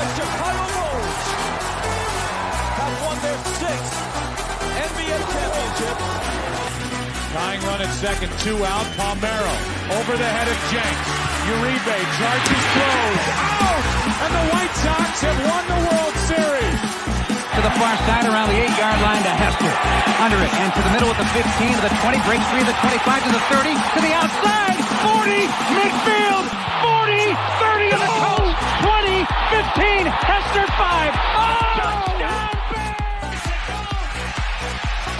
the Chicago Bulls have won their 6th NBA championship. Tying run at second, 2 out. Palmero over the head of Jenks. Uribe charges, throws. Out! And the White Sox have won the World Series. To the far side around the 8-yard line to Hester. Under it and to the middle at the 15, to the 20, breaks free, the 25 to the 30, to the outside, 40, midfield, 40, 30 to the coast, 20, 15, Hester 5. Oh! Touchdown!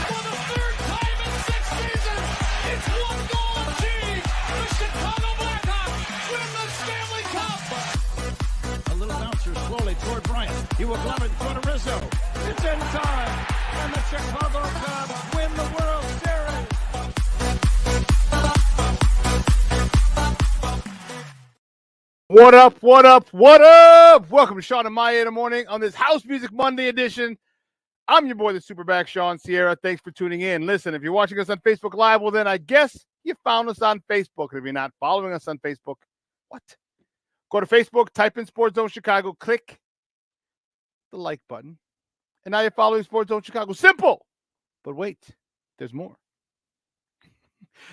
For the 3rd time in 6 seasons, it's one goal achieved. The Chicago Blackhawks win the Stanley Cup. A little bouncer slowly toward Bryant. He will glove it in front of Rizzo. It's in time, and the Chicago Cubs win the World Series. What up, what up, what up? Welcome to Shawn and Maya in the morning on this House Music Monday edition. I'm your boy, the SuperBack, Shawn Sierra. Thanks for tuning in. Listen, if you're watching us on Facebook Live, well, then I guess you found us on Facebook. And if you're not following us on Facebook, what? Go to Facebook, type in Sports Zone Chicago, click the like button. And now you're following Sports Zone Chicago. Simple. But wait, there's more.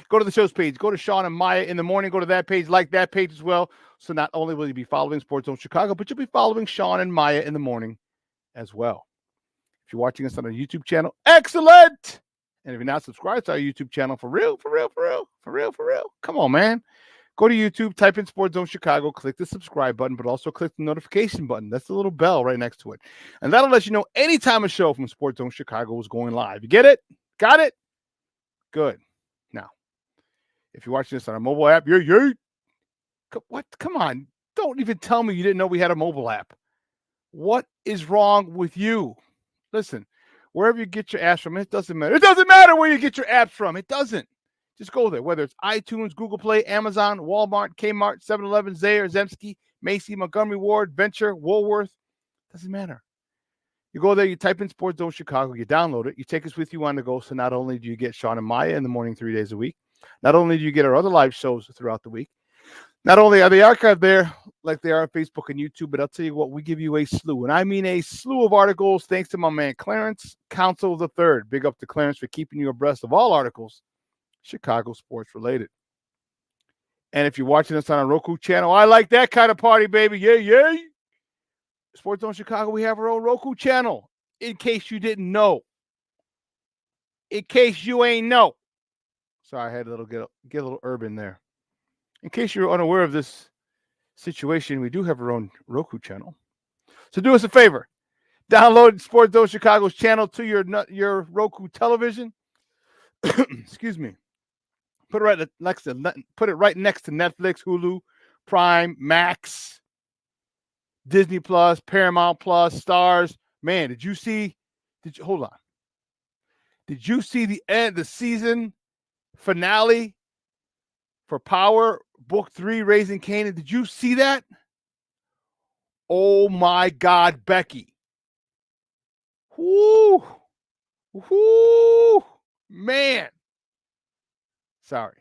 Go to the show's page. Go to Shawn and Maya in the morning. Go to that page. Like that page as well. So not only will you be following Sports Zone Chicago, but you'll be following Shawn and Maya in the morning as well. If you're watching us on our YouTube channel, excellent. And if you're not subscribed to our YouTube channel, for real, come on, man. Go to YouTube, type in Sports Zone Chicago, click the subscribe button, but also click the notification button. That's the little bell right next to it. And that'll let you know anytime a show from Sports Zone Chicago is going live. You get it? Got it? Good. Now, if you're watching this on our mobile app, what? Come on. Don't even tell me you didn't know we had a mobile app. What is wrong with you? Listen, wherever you get your apps from, it doesn't matter. It doesn't matter where you get your apps from. It doesn't. Just go there, whether it's iTunes, Google Play, Amazon, Walmart, Kmart, 7-Eleven, Zayre, Zemsky, Macy, Montgomery Ward, Venture, Woolworth. Doesn't matter. You go there, you type in Sports Zone Chicago, you download it, you take us with you on the go. So not only do you get Shawn and Maya in the morning 3 days a week, not only do you get our other live shows throughout the week, not only are they archived there like they are on Facebook and YouTube, but I'll tell you what, we give you a slew, and I mean a slew of articles thanks to my man Clarence Council III. Big up to Clarence for keeping you abreast of all articles Chicago sports related. And if you're watching us on a Roku channel, I like that kind of party, baby. Yeah. Sports Zone Chicago, we have our own Roku channel. In case you didn't know. In case you ain't know. Sorry, I had a get a little urban there. In case you're unaware of this situation, we do have our own Roku channel. So do us a favor. Download Sports Zone Chicago's channel to your Roku television. Excuse me. Put it right next to Netflix, Hulu, Prime, Max, Disney Plus, Paramount Plus, Stars. Man, did you see the season finale for Power Book 3, Raising Kanan? Did you see that? Oh my God, Becky. Whoo, man. Sorry,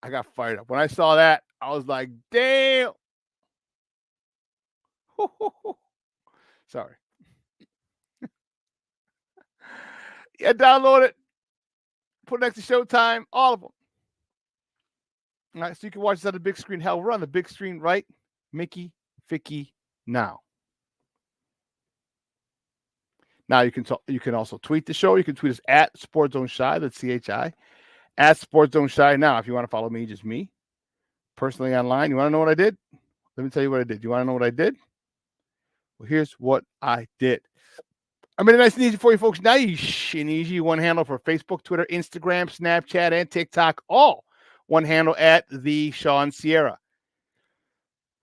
I got fired up. When I saw that, I was like, damn. Sorry. Yeah, download it. Put it next to Showtime. All of them. All right, so you can watch this on the big screen. Hell, we're on the big screen, right? Mickey, Vicky, now. Now you can also tweet the show. You can tweet us at SportsZoneShy. That's CHI. At SportsZoneShy. Now, if you want to follow me, just me, personally online. You want to know what I did? Let me tell you what I did. You want to know what I did? Well, here's what I did. I made it nice and easy for you folks. Nice and easy. One handle for Facebook, Twitter, Instagram, Snapchat, and TikTok. All one handle at the Shawn Sierra.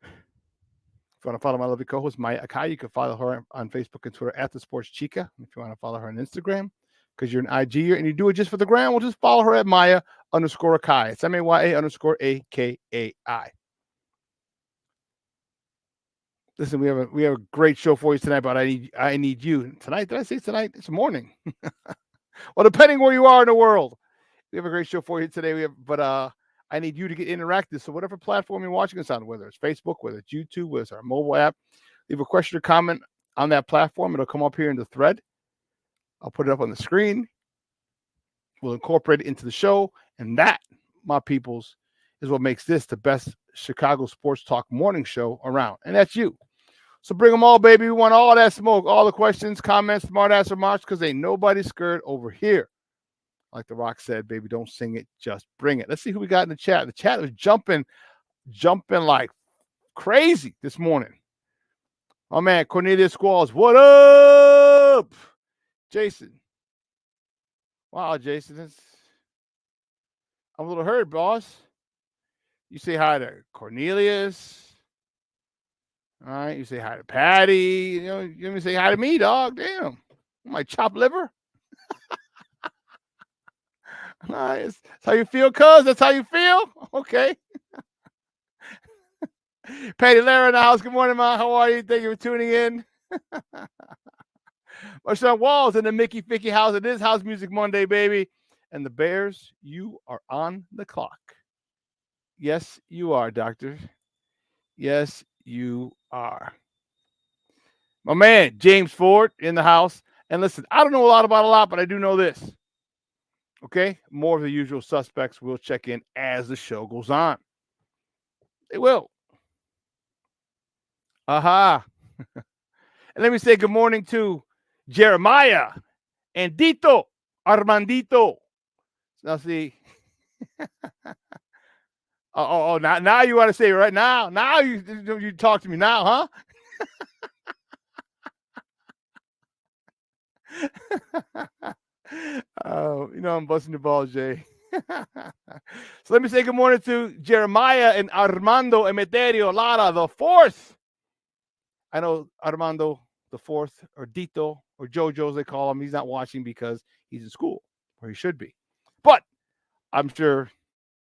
If you want to follow my lovely co-host, Maya Akai, you can follow her on Facebook and Twitter at the Sports Chica. If you want to follow her on Instagram, because you're an IGer and you do it just for the gram, we'll just follow her at Maya_Akai. It's MAYA_AKAI. Listen, we have a great show for you tonight, but I need you. Tonight, did I say tonight? It's morning. Well, depending where you are in the world. We have a great show for you today. I need you to get interactive. So whatever platform you're watching us on, whether it's Facebook, whether it's YouTube, whether it's our mobile app, Leave a question or comment on that platform. It'll come up here in the thread. I'll put it up on the screen. We'll incorporate it into the show. And that, my peoples, is what makes this the best Chicago sports talk morning show around. And that's you. So bring them all, baby. We want all that smoke, all the questions, comments, smart-ass remarks, because ain't nobody scared over here. Like The Rock said, baby, don't sing it, just bring it. Let's see who we got in the chat. The chat was jumping like crazy this morning. Oh, man, Cornelius Squalls, what up? Jason. Wow, Jason, I'm a little hurt, boss. You say hi to Cornelius. All right, you say hi to Patty. You let me say hi to me, dog. Damn, my chopped liver. Nice. That's how you feel, cuz? That's how you feel? Okay. Patty Lara in the house. Good morning, Ma. How are you? Thank you for tuning in. My son Walls in the Mickey Ficky house. It is House Music Monday, baby. And the Bears, you are on the clock. Yes, you are, Doctor. Yes, you are. My man, James Ford in the house. And listen, I don't know a lot about a lot, but I do know this. Okay? More of the usual suspects will check in as the show goes on. They will. Aha. And let me say good morning to Jeremiah and Dito Armandito. Now see. Now you want to say right now. Now you talk to me now, huh? I'm busting your balls, Jay. So let me say good morning to Jeremiah and Armando Emeterio Lara, the fourth. I know Armando the fourth, or Dito, or Jojo as they call him. He's not watching because he's in school, or he should be. But I'm sure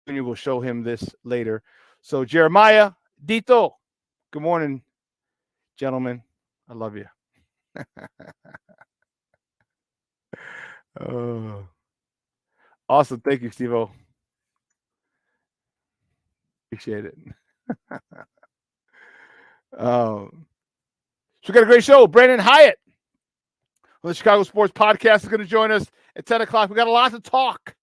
you will show him this later. So Jeremiah, Dito, good morning, gentlemen. I love you. Oh, awesome. Thank you, Steve-O. Appreciate it. So we got a great show. Brandon Hiatt on the Chicago Sports Podcast is going to join us at 10 o'clock. We got a lot to talk.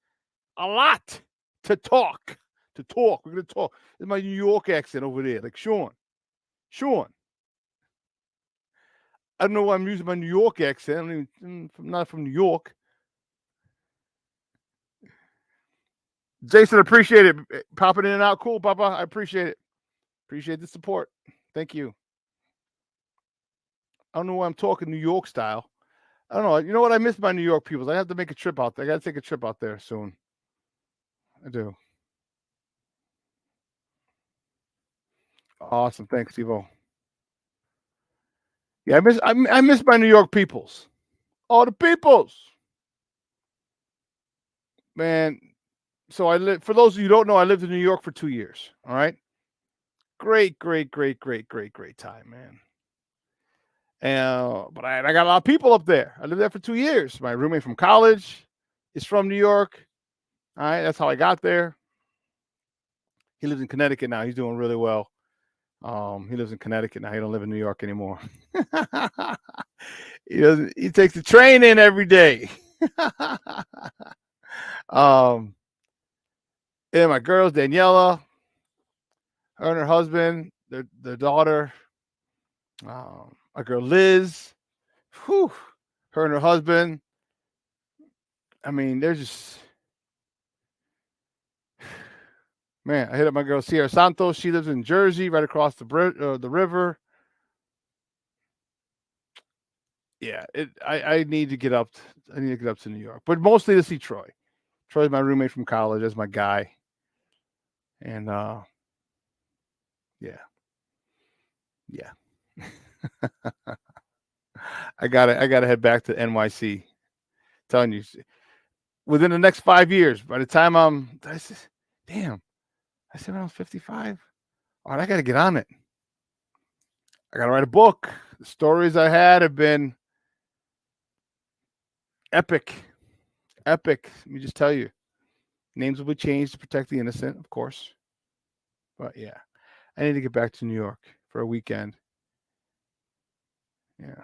A lot to talk. We're going to talk. This is my New York accent over there, like Shawn. I don't know why I'm using my New York accent. I'm not from New York. Jason, appreciate it. Popping in and out. Cool, Papa. I appreciate it. Appreciate the support. Thank you. I don't know why I'm talking New York style. I don't know. You know what? I miss my New York people. I have to make a trip out there. I got to take a trip out there soon. I do. Awesome. Thanks, Evo. Yeah, I miss my New York peoples. All the peoples. Man, so for those of you who don't know, I lived in New York for 2 years. All right. Great time, man. But I got a lot of people up there. I lived there for 2 years. My roommate from college is from New York. All right, that's how I got there. He lives in Connecticut now. He's doing really well. He lives in Connecticut now. He don't live in New York anymore. He takes the train in every day. And my girls, Daniela, her and her husband, their daughter, my girl Liz, her and her husband. I mean, they're just, man. I hit up my girl Sierra Santos. She lives in Jersey, right across the river. Yeah, I need to get up. I need to get up to New York, but mostly to see Troy. Troy's my roommate from college. That's my guy, and yeah. I gotta head back to NYC. Telling you, within the next 5 years, by the time I said when I was 55. All right, I gotta get on it. I gotta write a book. The stories I had have been epic. Let me just tell you, names will be changed to protect the innocent, of course. But yeah, I need to get back to New York for a weekend Yeah.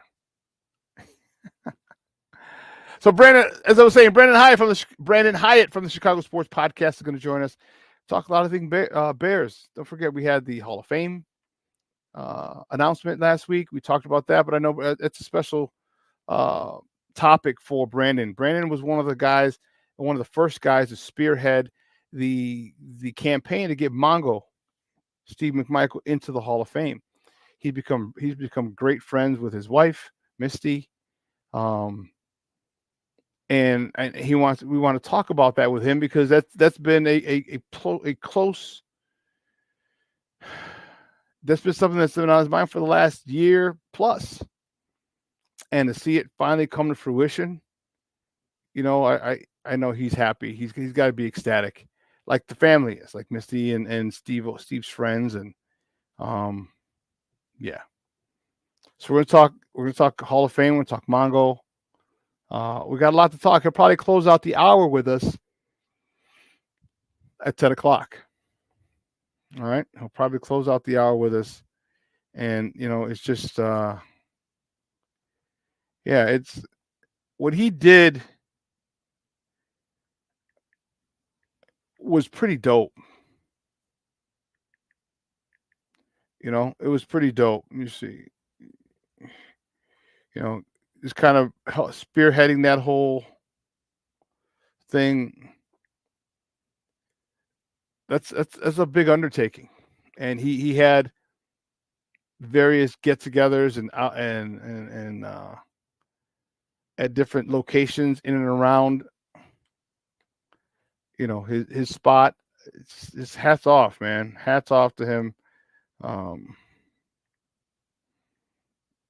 So Brandon, as I was saying, Brandon Hiatt from the Chicago Sports Podcast is going to join us. Talk a lot of things Bears. Don't forget we had the Hall of Fame announcement last week. We talked about that, but I know it's a special topic for Brandon. Brandon was one of the first guys to spearhead the campaign to get Steve McMichael, into the Hall of Fame. He's become great friends with his wife, Misty. And we want to talk about that with him because that's been a close. That's been something that's been on his mind for the last year plus, and to see it finally come to fruition, I know he's happy. He's got to be ecstatic, like the family is, like Misty and Steve's friends, and yeah. So we're gonna talk Hall of Fame. We're gonna talk Mongo. We got a lot to talk. He'll probably close out the hour with us at 10 o'clock. All right. He'll probably close out the hour with us. And, it's just, it's what he did was pretty dope. It was pretty dope. Let me see. Just kind of spearheading that whole thing. That's a big undertaking, and he had various get-togethers and at different locations in and around, his spot. It's hats off, man. Hats off to him.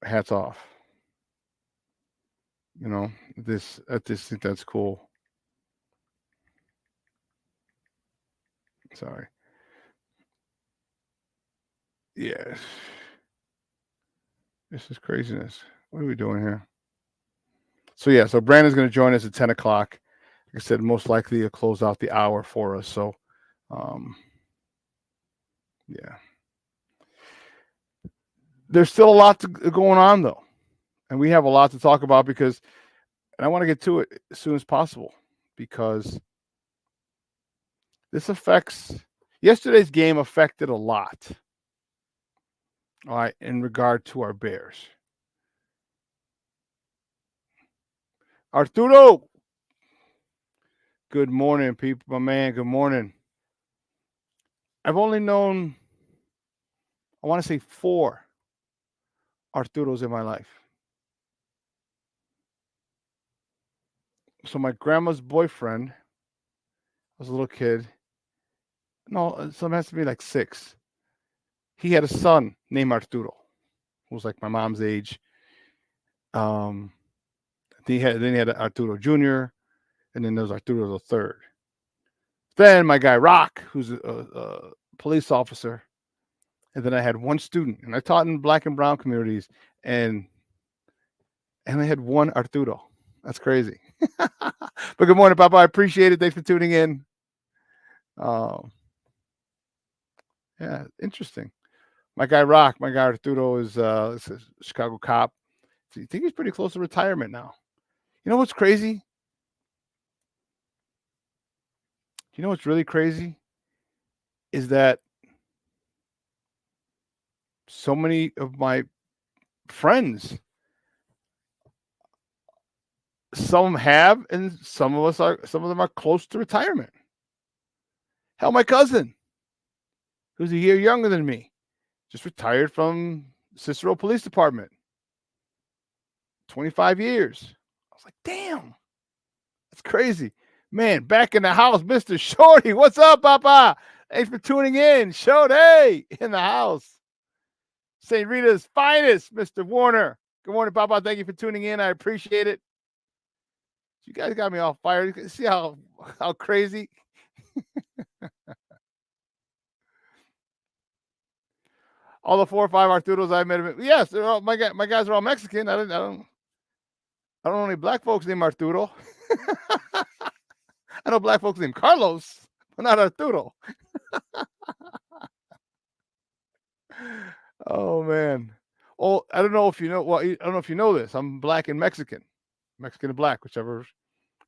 Hats off. I just think that's cool. Sorry. Yes. This is craziness. What are we doing here? So Brandon's going to join us at 10 o'clock. Like I said, most likely he'll close out the hour for us. So, there's still a lot going on, though. And we have a lot to talk about and I want to get to it as soon as possible because yesterday's game affected a lot. All right, in regard to our Bears. Arturo, good morning, people. My man, good morning. I've only known, I want to say 4 Arturos in my life. So my grandma's boyfriend, I was a little kid. No, some has to be like 6. He had a son named Arturo, who was like my mom's age. Then he had Arturo Jr., and then there was Arturo the third. Then my guy Rock, who's a police officer, and then I had one student, and I taught in Black and brown communities, and I had one Arturo. That's crazy. But good morning, Papa. I appreciate it. Thanks for tuning in. Yeah, interesting. My guy Arturo is a Chicago cop. So I think he's pretty close to retirement now. You know what's crazy? You know what's really crazy? Is that so many of my friends, some have, and some of them are close to retirement. Hell, my cousin, who's a year younger than me, just retired from Cicero Police Department. 25 years. I was like, damn, that's crazy. Man, back in the house, Mr. Shorty. What's up, Papa? Thanks for tuning in. Shorty in the house. St. Rita's finest, Mr. Warner. Good morning, Papa. Thank you for tuning in. I appreciate it. You guys got me all fired. You see how crazy? All the 4 or 5 Arturos I met. Yes, they're all, my guys are all Mexican. I don't know any black folks named Arturo. I know black folks named Carlos, but not Arturo. Oh man. Oh, I don't know if you know. Well, I don't know if you know this. I'm black and Mexican, Mexican and black, whichever.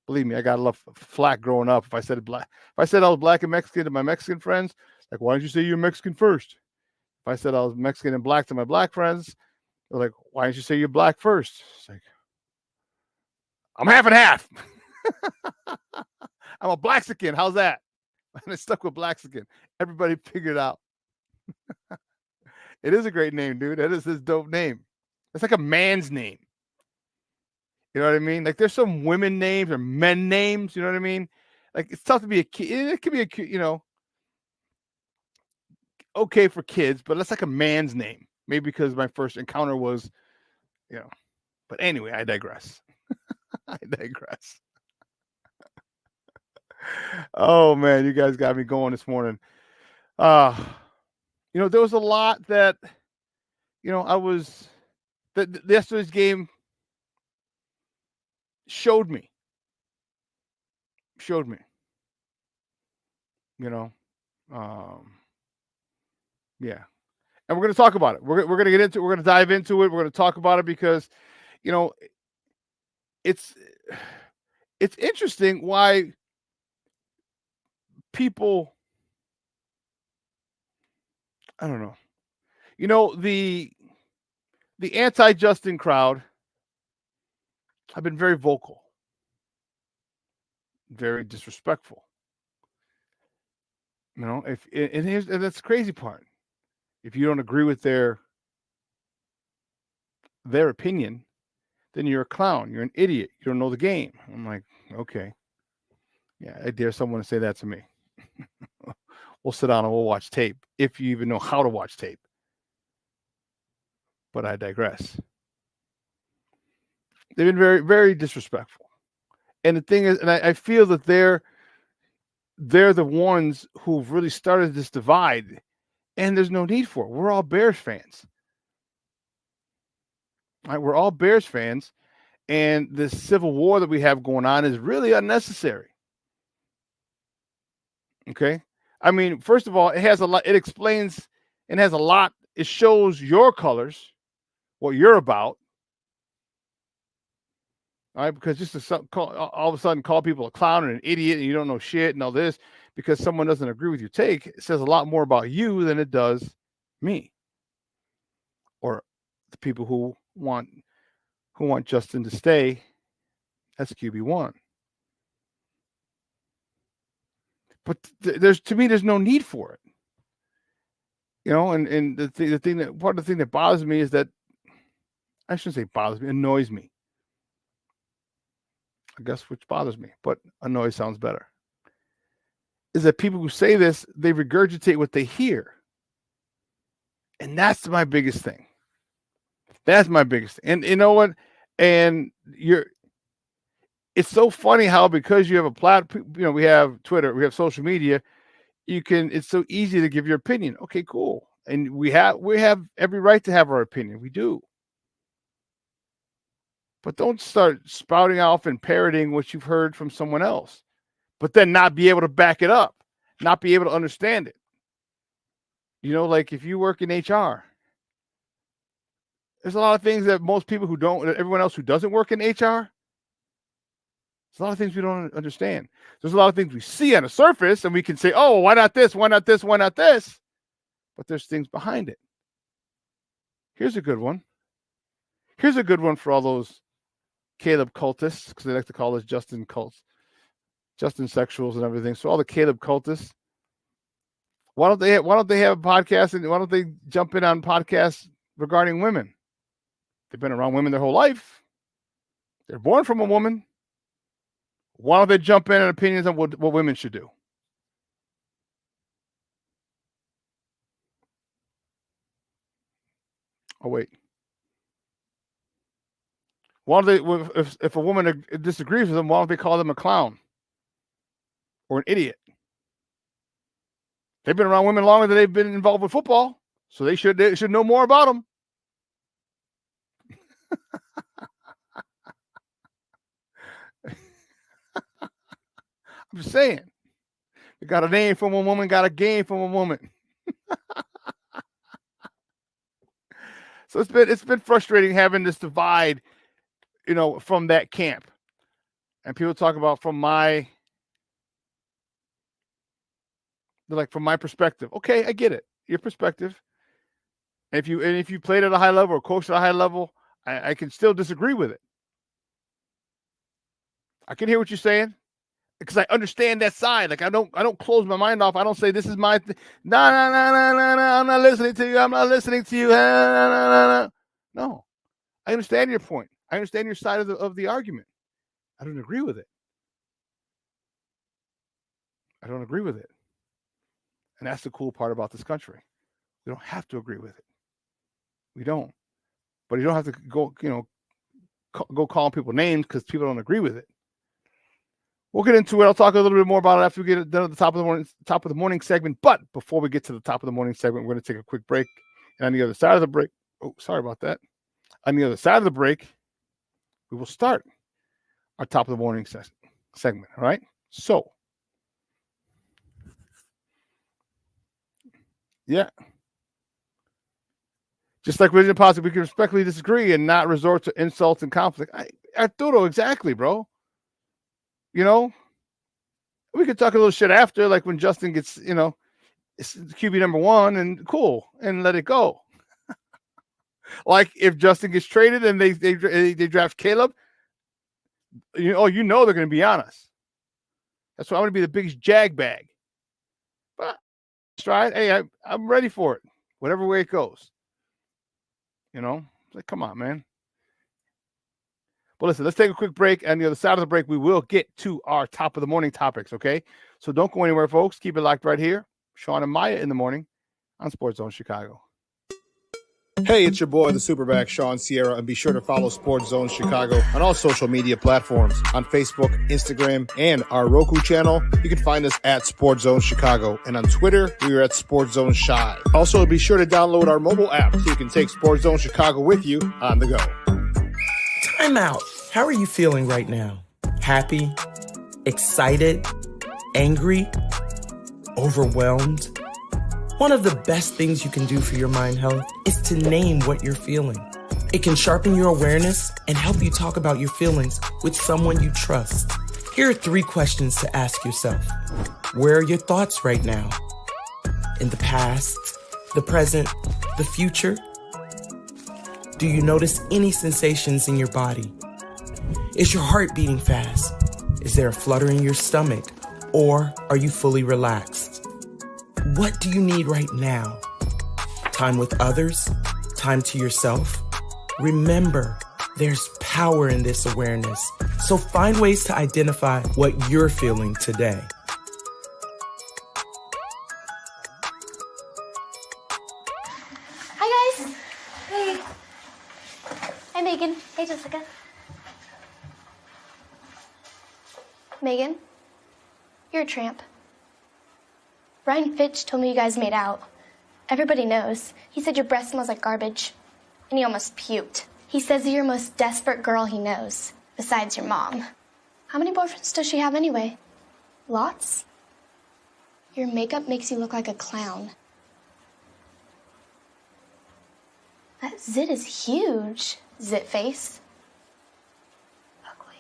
Believe me, I got a lot of flack growing up. If I said black, if I said I was black and Mexican to my Mexican friends, like, why didn't you say you're Mexican first? If I said I was Mexican and black to my black friends, they're like, why didn't you say you're black first? It's like, I'm half and half. I'm a Blaxican. How's that? And I stuck with Blaxican. Everybody figured out. It is a great name, dude. That is his dope name. It's like a man's name. You know what I mean? Like, there's some women names or men names. You know what I mean? Like, it's tough to be a kid. It could be a kid, you know, okay for kids, but that's like a man's name. Maybe because my first encounter was, you know. But anyway, I digress. I digress. Oh man, you guys got me going this morning. You know, there was a lot that, you know, yesterday's game showed me. You know, yeah, and we're going to talk about it. We're going to get into it. We're going to dive into it. We're going to talk about it because, you know, it's interesting why people, I don't know, you know, the anti-Justin crowd have been very vocal, very disrespectful. You know, and that's the crazy part. If you don't agree with their opinion, then you're a clown. You're an idiot. You don't know the game. I'm like, okay. Yeah, I dare someone to say that to me. We'll sit down and we'll watch tape, if you even know how to watch tape. But I digress. They've been very, very disrespectful. And the thing is, and I feel that they're the ones who've really started this divide, and there's no need for it. We're all Bears fans. Right? We're all Bears fans, and this civil war that we have going on is really unnecessary. Okay? I mean, first of all, it has a lot, it explains and has a lot, it shows your colors, what you're about. All right, because just to all of a sudden call people a clown and an idiot and you don't know shit and all this because someone doesn't agree with your take, it says a lot more about you than it does me or the people who want Justin to stay as QB1. But to me, there's no need for it. You know, and the thing that part of the thing that bothers me is that, I shouldn't say bothers me, annoys me. I guess which bothers me, but annoy sounds better. Is that people who say this, they regurgitate what they hear. And that's my biggest thing. That's my biggest thing. And you know what? And it's so funny how, because you have a platform, you know, we have Twitter, we have social media, it's so easy to give your opinion. Okay, cool. And we have every right to have our opinion. We do. But don't start spouting off and parroting what you've heard from someone else, but then not be able to back it up, not be able to understand it. You know, like if you work in HR, there's a lot of things that most people everyone else who doesn't work in HR, there's a lot of things we don't understand. There's a lot of things we see on the surface and we can say, oh, why not this? Why not this? Why not this? But there's things behind it. Here's a good one. Here's a good one for all those Caleb cultists, because they like to call us Justin cults, Justin sexuals and everything. So all the Caleb cultists, why don't they have a podcast, and why don't they jump in on podcasts regarding women? They've been around women their whole life. They're born from a woman. Why don't they jump in on opinions on what women should do? Oh wait. Why don't they, if a woman disagrees with them, why don't they call them a clown or an idiot? They've been around women longer than they've been involved with football, so they should know more about them. I'm just saying. You got a name from a woman, got a game from a woman. So it's been frustrating having this divide, from that camp. And people talk about from my perspective. Okay, I get it. Your perspective. And if you played at a high level or coached at a high level, I can still disagree with it. I can hear what you're saying because I understand that side. Like I don't close my mind off. I don't say this is my no. I'm not listening to you. I'm not listening to you. No, I understand your point. I understand your side of the argument. I don't agree with it. I don't agree with it. And that's the cool part about this country. We don't have to agree with it. We don't. But you don't have to go, go calling people names because people don't agree with it. We'll get into it. I'll talk a little bit more about it after we get done at the top of the morning segment. But before we get to the top of the morning segment, we're going to take a quick break. And on the other side of the break, sorry about that. On the other side of the break, we will start our top of the morning segment. All right. So, yeah. Just like religion and politics, we can respectfully disagree and not resort to insults and conflict. Arturo, exactly, bro. We could talk a little shit after, like when Justin gets, it's QB number 1 and cool, and let it go. Like if Justin gets traded and they draft Caleb, they're going to be on us. That's why I'm going to be the biggest jag bag. But stride, hey, I'm ready for it, whatever way it goes. Like, come on, man. But listen, let's take a quick break. And the other side of the break, we will get to our top of the morning topics, okay? So don't go anywhere, folks. Keep it locked right here. Shawn and Maya in the morning on Sports Zone Chicago. Hey, it's your boy, the SuperBack, Shawn Sierra, and be sure to follow Sports Zone Chicago on all social media platforms, on Facebook, Instagram, and our Roku channel. You can find us at Sports Zone Chicago, and on Twitter, we are at Sports Zone Shy. Also, be sure to download our mobile app so you can take Sports Zone Chicago with you on the go. Time out. How are you feeling right now? Happy? Excited? Angry? Overwhelmed? One of the best things you can do for your mind health is to name what you're feeling. It can sharpen your awareness and help you talk about your feelings with someone you trust. Here are 3 questions to ask yourself. Where are your thoughts right now? In the past, the present, the future? Do you notice any sensations in your body? Is your heart beating fast? Is there a flutter in your stomach? Or are you fully relaxed? What do you need right now? Time with others? Time to yourself? Remember, there's power in this awareness. So find ways to identify what you're feeling today. Hi, guys. Hey. Hi, Megan. Hey, Jessica. Megan, you're a tramp. Brian Fitch told me you guys made out. Everybody knows. He said your breath smells like garbage. And he almost puked. He says you're the most desperate girl he knows, besides your mom. How many boyfriends does she have anyway? Lots? Your makeup makes you look like a clown. That zit is huge, zit face. Ugly.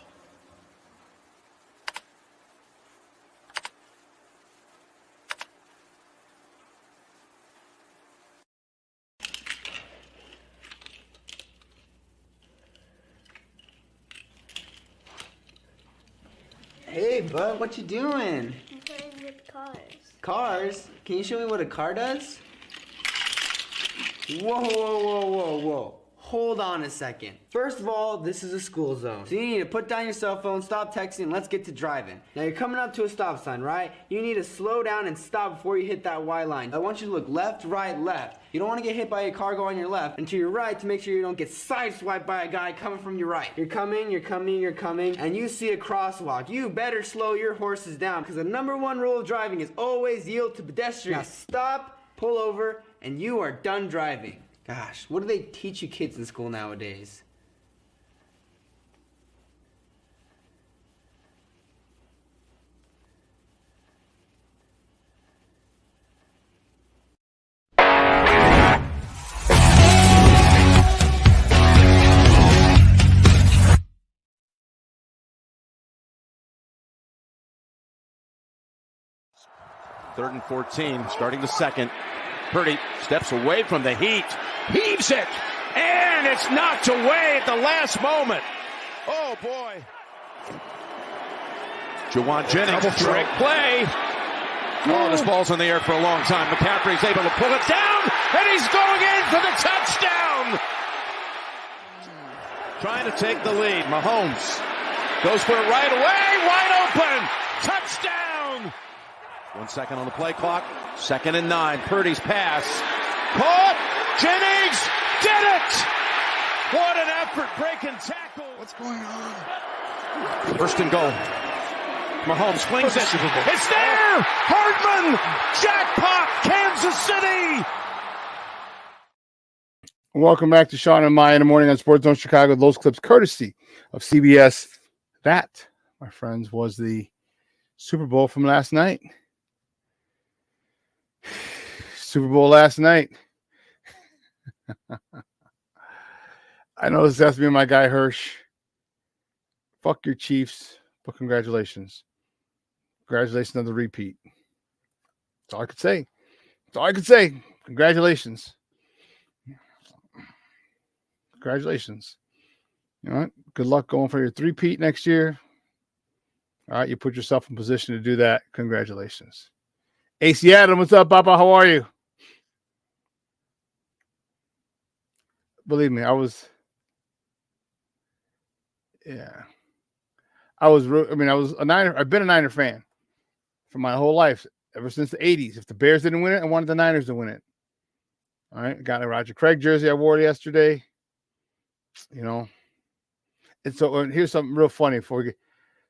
Hey, bud, what you doing? I'm playing with cars. Cars? Can you show me what a car does? Whoa, whoa, whoa, whoa, whoa. Hold on a second. First of all, this is a school zone. So you need to put down your cell phone, stop texting, and let's get to driving. Now you're coming up to a stop sign, right? You need to slow down and stop before you hit that Y line. I want you to look left, right, left. You don't want to get hit by a car going on your left, and to your right to make sure you don't get sideswiped by a guy coming from your right. You're coming, and you see a crosswalk. You better slow your horses down, because the #1 rule of driving is always yield to pedestrians. Now stop, pull over, and you are done driving. Gosh, what do they teach you kids in school nowadays? 3rd and 14, starting the second. Purdy steps away from the heat, heaves it, and it's knocked away at the last moment. Oh, boy. Jawan Jennings, trick play. Oh, this ball's in the air for a long time. McCaffrey's able to pull it down, and he's going in for the touchdown. Trying to take the lead. Mahomes goes for it right away, wide open. Touchdown. 1 second on the play clock. 2nd and 9. Purdy's pass. Caught. Jennings did it. What an effort breaking tackle. What's going on? 1st and goal. Mahomes flings it. It's there. Hardman. Jackpot. Kansas City. Welcome back to Shawn and Maya in the morning on Sports Zone Chicago. Those clips courtesy of CBS. That, my friends, was the Super Bowl from last night. Super Bowl last night. I know this has to be my guy Hirsch. Fuck your Chiefs, but congratulations. Congratulations on the repeat. That's all I could say. That's all I could say. Congratulations. Congratulations. You know what? Good luck going for your three-peat next year. All right, you put yourself in position to do that. Congratulations. AC Adam, what's up, Papa? How are you? Believe me, I was a Niner. I've been a Niner fan for my whole life, ever since the 80s. If the Bears didn't win it, I wanted the Niners to win it. All right, got a Roger Craig jersey I wore yesterday. You know, and so here's something real funny for you.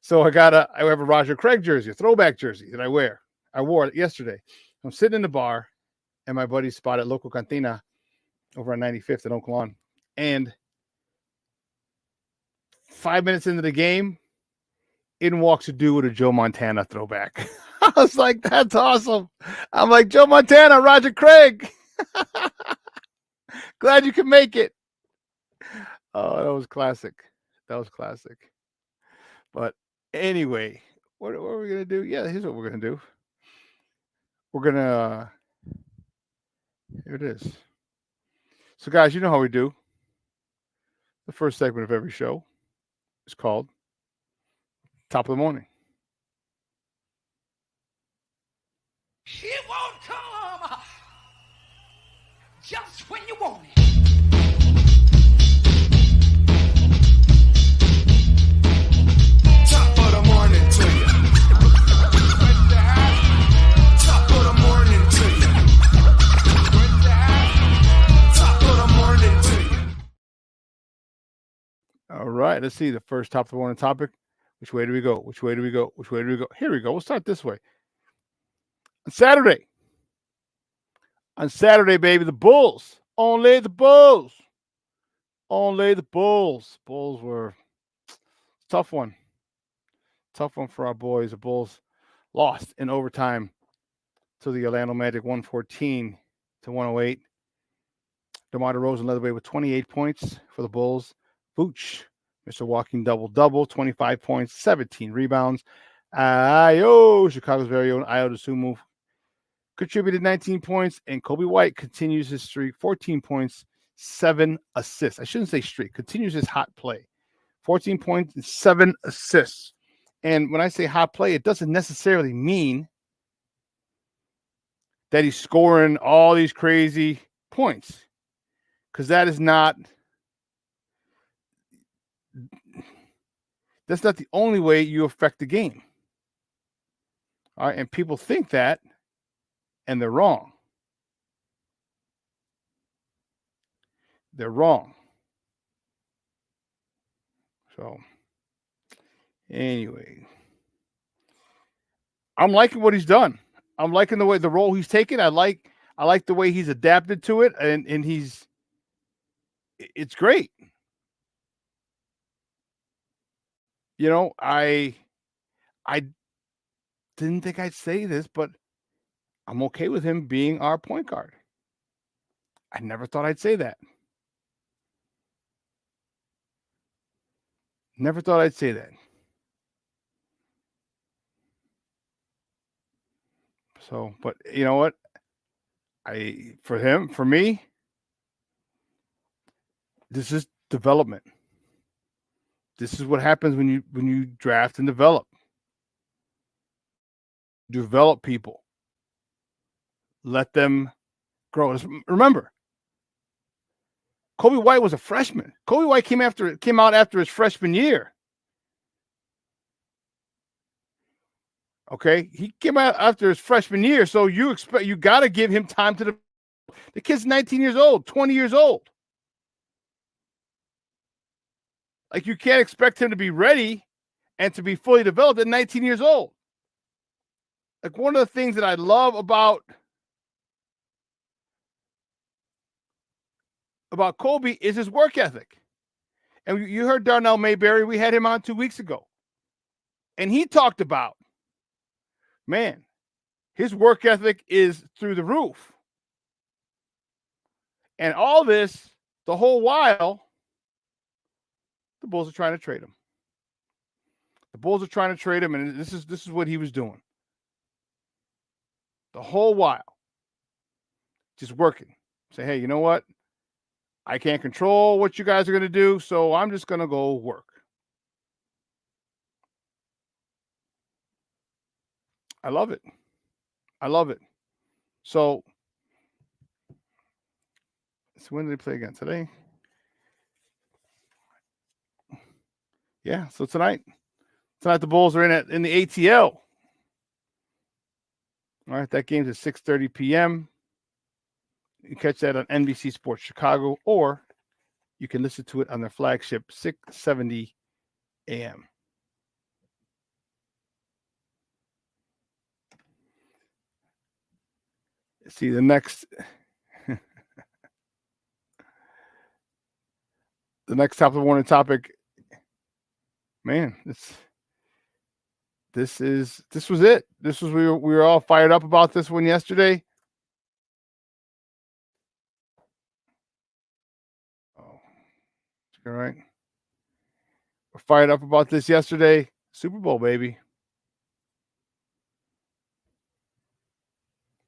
So I have a Roger Craig jersey, a throwback jersey that I wear. I wore it yesterday. I'm sitting in the bar, and my buddy spotted Local Cantina over on 95th in Oak Lawn. And 5 minutes into the game, in walks a dude with a Joe Montana throwback. I was like, that's awesome. I'm like, Joe Montana, Roger Craig. Glad you could make it. Oh, that was classic. That was classic. But anyway, what are we going to do? Yeah, here's what we're going to do. We're going to, here it is. So, guys, you know how we do. The first segment of every show is called Top of the Morning. It won't come just when you want it. Top of the morning to you. Top of the morning to you. Top of the morning to you. All right, let's see the first top of the morning topic. Which way do we go? Which way do we go? Which way do we go? Here we go. We'll start this way. On Saturday, baby, the Bulls. Only the Bulls. Only the Bulls. Bulls were tough one. Tough one for our boys. The Bulls lost in overtime to the Orlando Magic 114-108. DeMar DeRozan led the way with 28 points for the Bulls. Vooch, Mr. Walking double-double, 25 points, 17 rebounds. Chicago's very own Ayo Dosunmu contributed 19 points, and Kobe White continues his streak, 14 points, 7 assists. I shouldn't say streak, continues his hot play. 14 points and 7 assists. And when I say hot play, it doesn't necessarily mean that he's scoring all these crazy points, because that's not the only way you affect the game. All right, and people think that, and they're wrong. They're wrong. So, anyway, I'm liking what he's done. I'm liking the role he's taken. I like the way he's adapted to it, and it's great. You know, I didn't think I'd say this, but I'm okay with him being our point guard. I never thought I'd say that. Never thought I'd say that. So, but you know what? For me, this is development. This is what happens when you draft and develop. Develop people. Let them grow. Remember, Kobe White was a freshman. Kobe White came out after his freshman year. Okay, he came out after his freshman year, so you got to give him time to the kid's 19 years old, 20 years old. Like, you can't expect him to be ready and to be fully developed at 19 years old. Like, one of the things that I love about Kobe is his work ethic. And you heard Darnell Mayberry. We had him on 2 weeks ago. And he talked about, man, his work ethic is through the roof. And all this, the whole while, the Bulls are trying to trade him. The Bulls are trying to trade him, and this is what he was doing. The whole while. Just working. Say, hey, you know what? I can't control what you guys are going to do, so I'm just going to go work. I love it. I love it. So when do they play again? Today? Yeah, so tonight the Bulls are in the ATL. All right, that game's at 6:30 p.m. You can catch that on NBC Sports Chicago, or you can listen to it on their flagship 670 a.m. See, the next top of the morning topic, man, this was it. We were all fired up about this one yesterday. Oh, all right. We're fired up about this yesterday. Super Bowl, baby.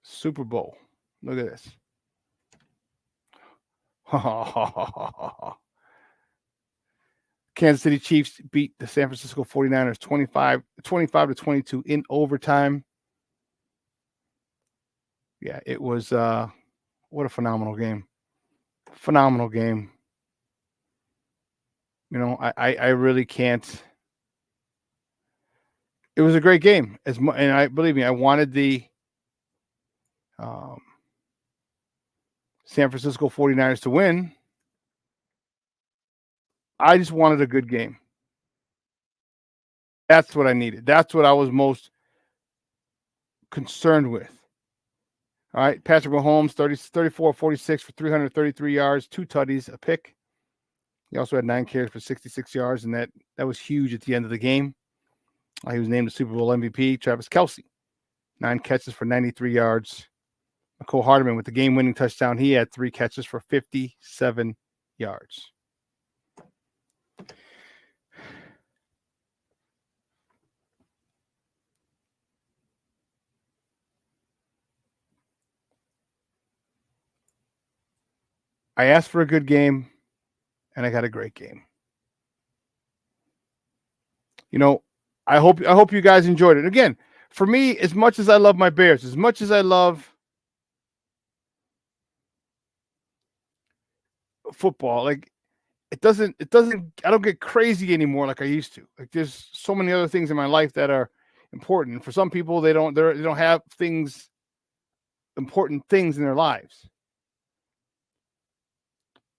Super Bowl. Look at this. Kansas City Chiefs beat the San Francisco 49ers 25-22 in overtime. Yeah, it was what a phenomenal game. Phenomenal game. You know, I really can't. It was a great game. And believe me, I wanted the San Francisco 49ers to win. I just wanted a good game. That's what I needed. That's what I was most concerned with. All right, Patrick Mahomes, 34-46 for 333 yards, 2 tutties, a pick. He also had 9 carries for 66 yards, and that was huge at the end of the game. He was named the Super Bowl MVP. Travis Kelce, 9 catches for 93 yards. Mecole Hardman with the game-winning touchdown. He had 3 catches for 57 yards. I asked for a good game, and I got a great game. You know, I hope you guys enjoyed it. Again, for me, as much as I love my Bears, as much as I love football, like it doesn't I don't get crazy anymore like I used to. Like, there's so many other things in my life that are important. For some people, they don't have important things in their lives.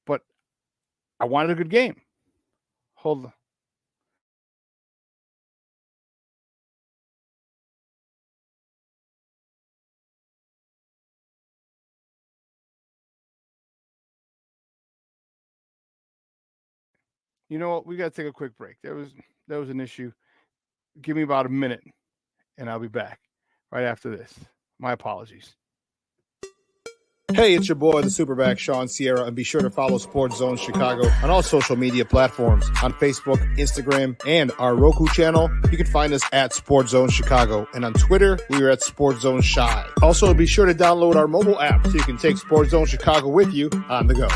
But I wanted a good game. Hold on. You know what? We got to take a quick break. There was an issue. Give me about a minute, and I'll be back right after this. My apologies. Hey, it's your boy, the SuperBack, Shawn Sierra, and be sure to follow Sports Zone Chicago on all social media platforms on Facebook, Instagram, and our Roku channel. You can find us at Sports Zone Chicago, and on Twitter, we are at Sports Zone Shy. Also, be sure to download our mobile app so you can take Sports Zone Chicago with you on the go.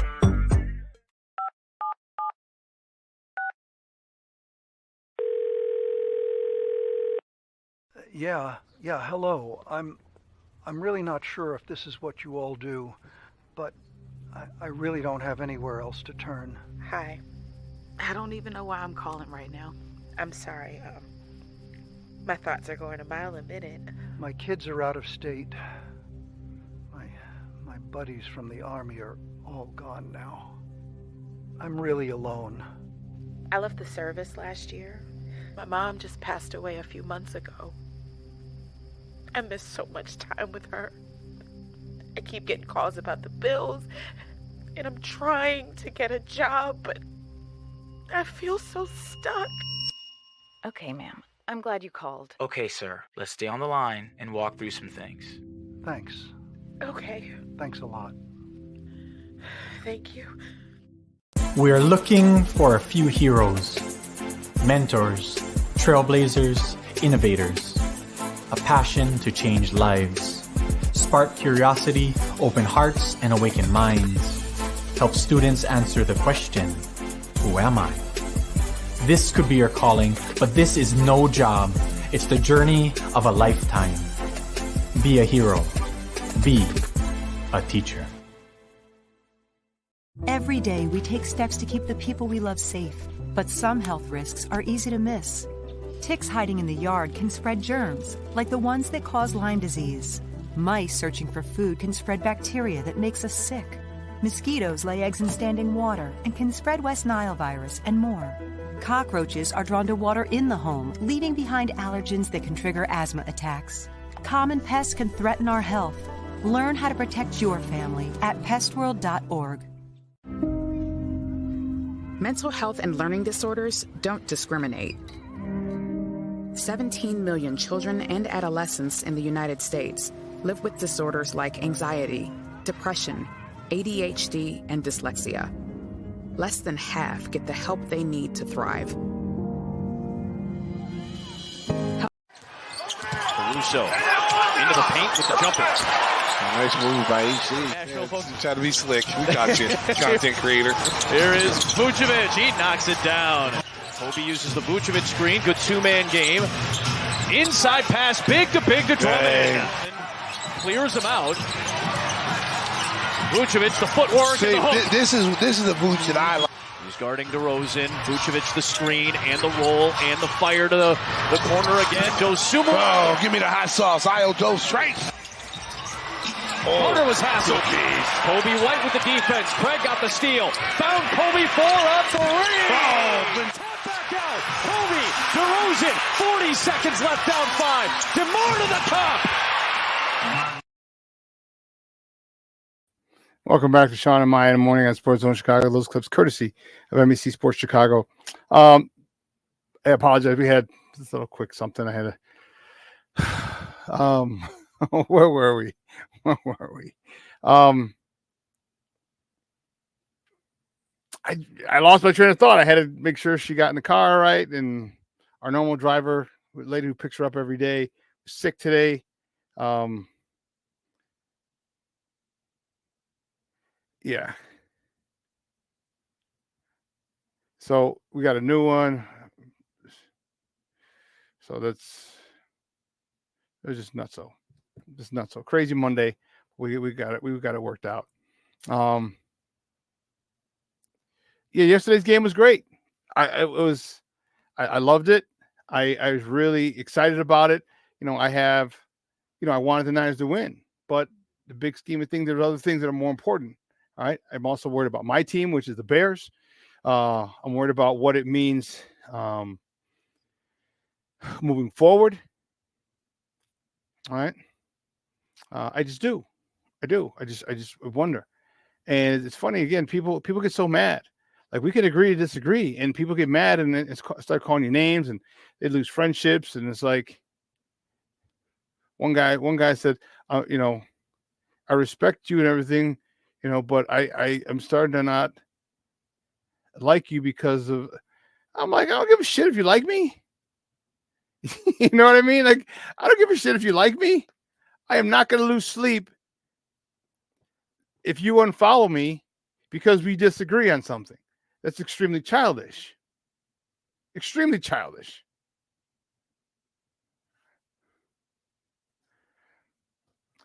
Yeah, hello. I'm really not sure if this is what you all do, but I really don't have anywhere else to turn. Hi. I don't even know why I'm calling right now. I'm sorry. My thoughts are going a mile a minute. My kids are out of state. My buddies from the Army are all gone now. I'm really alone. I left the service last year. My mom just passed away a few months ago. I miss so much time with her. I keep getting calls about the bills, and I'm trying to get a job, but I feel so stuck. Okay, ma'am. I'm glad you called. Okay, sir. Let's stay on the line and walk through some things. Thanks. Okay. Thanks a lot. Thank you. We are looking for a few heroes, mentors, trailblazers, innovators. A passion to change lives, spark curiosity, open hearts, and awaken minds. Help students answer the question, who am I? This could be your calling, but this is no job. It's the journey of a lifetime. Be a hero. Be a teacher. Every day we take steps to keep the people we love safe, but some health risks are easy to miss. Ticks hiding in the yard can spread germs, like the ones that cause Lyme disease. Mice searching for food can spread bacteria that makes us sick. Mosquitoes lay eggs in standing water and can spread West Nile virus and more. Cockroaches are drawn to water in the home, leaving behind allergens that can trigger asthma attacks. Common pests can threaten our health. Learn how to protect your family at pestworld.org. Mental health and learning disorders don't discriminate. 17 million children and adolescents in the United States live with disorders like anxiety, depression, ADHD, and dyslexia. Less than half get the help they need to thrive. Caruso into the paint with the jumper. Nice move by AC. Try to be slick. We got you, content creator. Here is Vucevic. He knocks it down. Kobe uses the Vucevic screen. Good two-man game. Inside pass, big to Drummond. Clears him out. Vucevic, the footwork. See, and the hook. this is the Vuce that I like. He's guarding DeRozan. Vucevic the screen and the roll and the fire to the corner again. Dosunmu. Oh, give me the hot sauce. I'll go straight. Corner was hassled. Kobe White with the defense. Craig got the steal. Found Kobe for a three. Tap back out. Kobe, DeRozan, 40 seconds left down 5. DeMar to the top. Welcome back to Shawn and Maya in the morning on Sports Zone Chicago. Those clips courtesy of NBC Sports Chicago. I apologize. We had this little quick something. I had to. Where were we? I lost my train of thought. I had to make sure she got in the car right, and our normal driver, lady who picks her up every day, was sick today. Yeah. So we got a new one. So it was just nuts. Just not so crazy Monday. We got it. We got it worked out. Yeah, yesterday's game was great. I loved it. I was really excited about it. I wanted the Niners to win, but the big scheme of things, there's other things that are more important. All right. I'm also worried about my team, which is the Bears. I'm worried about what it means moving forward. All right. I just do. I just wonder. And it's funny, again, people get so mad. Like, we can agree to disagree, and people get mad and then start calling you names, and they lose friendships. And it's like, one guy said, I respect you and everything, but I'm starting to not like you because of. I'm like, I don't give a shit if you like me. You know what I mean? Like, I don't give a shit if you like me. I am not going to lose sleep if you unfollow me because we disagree on something. That's extremely childish. Extremely childish.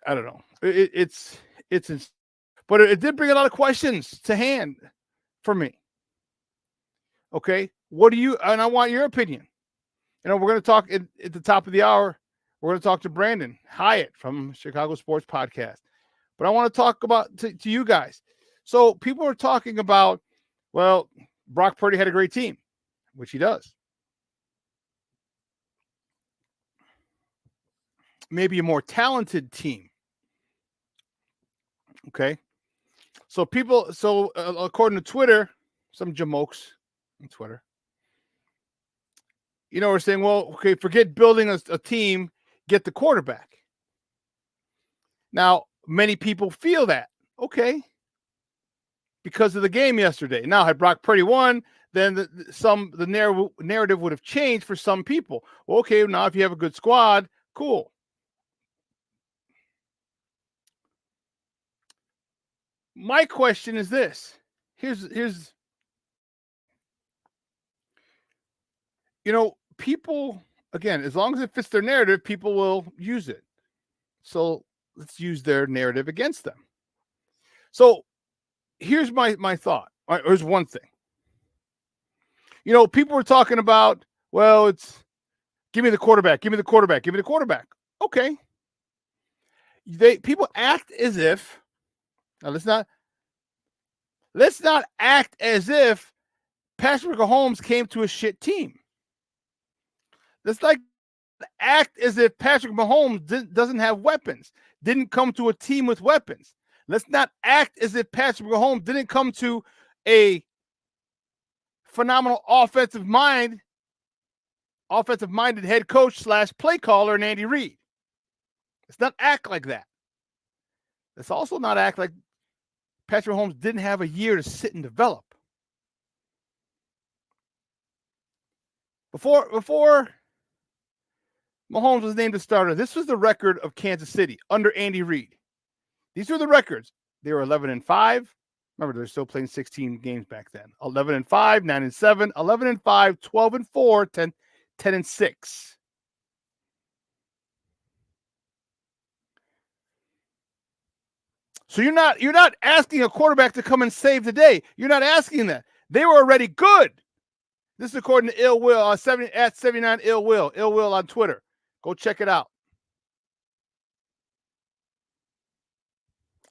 I don't know. It's but it did bring a lot of questions to hand for me. Okay, what do you? And I want your opinion. We're going to talk at the top of the hour. We're going to talk to Brandon Hiatt from Chicago Sports Podcast. But I want to talk about to you guys. So people are talking about, well, Brock Purdy had a great team, which he does. Maybe a more talented team. Okay. So according to Twitter, some jamokes on Twitter, we're saying, well, okay, forget building a team, get the quarterback. Now, many people feel that, okay, because of the game yesterday. Now, had Brock Purdy won, then the narrative would have changed for some people. Well, okay, now if you have a good squad, cool. My question is this. Here's people, again, as long as it fits their narrative, people will use it. So let's use their narrative against them. So here's my thought. Here's one thing. People were talking about, well, it's give me the quarterback, give me the quarterback, give me the quarterback. Okay. People act as if, now let's not act as if Patrick Mahomes came to a shit team. Let's like act as if Patrick Mahomes doesn't have weapons, didn't come to a team with weapons. Let's not act as if Patrick Mahomes didn't come to a phenomenal offensive-minded head coach / play caller in Andy Reid. Let's not act like that. Let's also not act like Patrick Mahomes didn't have a year to sit and develop. Before Mahomes was named a starter, this was the record of Kansas City under Andy Reid. These were the records. They were 11-5. Remember, they're still playing 16 games back then. 11-5, 9-7, 11-5, 12-4, 10-6. So you're not asking a quarterback to come and save the day. You're not asking that. They were already good. This is according to Ill Will at 79 Ill Will on Twitter. Go check it out.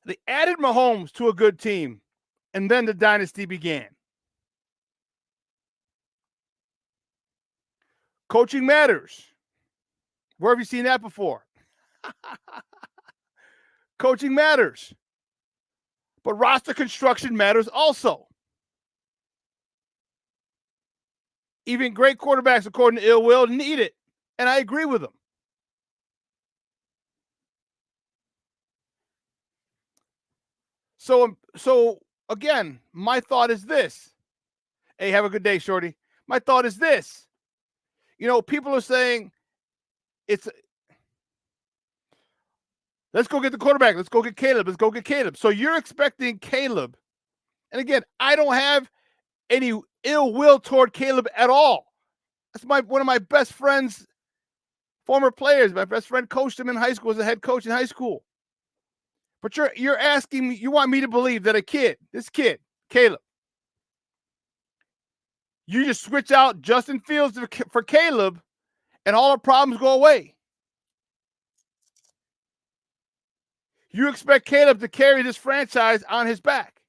They added Mahomes to a good team, and then the dynasty began. Coaching matters. Where have you seen that before? Coaching matters. But roster construction matters also. Even great quarterbacks, according to Ill Will, need it. And I agree with them. So again, my thought is this. Hey, have a good day, Shorty. My thought is this. People are saying let's go get the quarterback. Let's go get Caleb. Let's go get Caleb. So you're expecting Caleb. And again, I don't have any ill will toward Caleb at all. That's one of my best friends, former players. My best friend coached him in high school, was a head coach in high school. But you're asking me, you want me to believe that this kid, Caleb, you just switch out Justin Fields for Caleb and all the problems go away. You expect Caleb to carry this franchise on his back.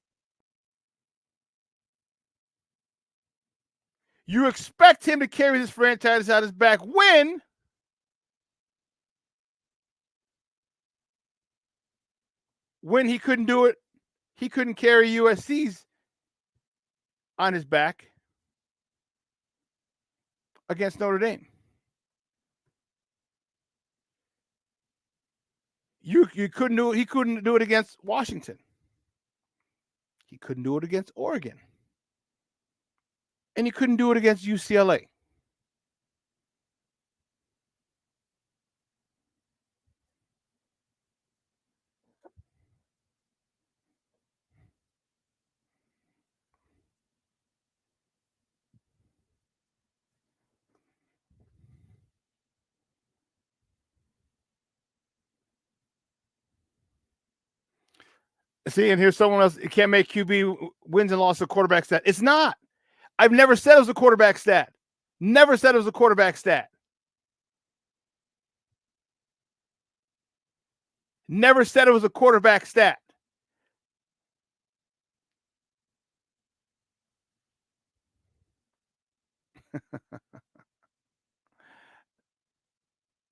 You expect him to carry this franchise on his back when he couldn't do it. He couldn't carry USC's on his back against Notre Dame. You couldn't do it. He couldn't do it against Washington. He couldn't do it against Oregon. And he couldn't do it against UCLA. See, and here's someone else. It can't make QB wins and losses a quarterback stat. It's not. I've never said it was a quarterback stat. Never said it was a quarterback stat. Never said it was a quarterback stat.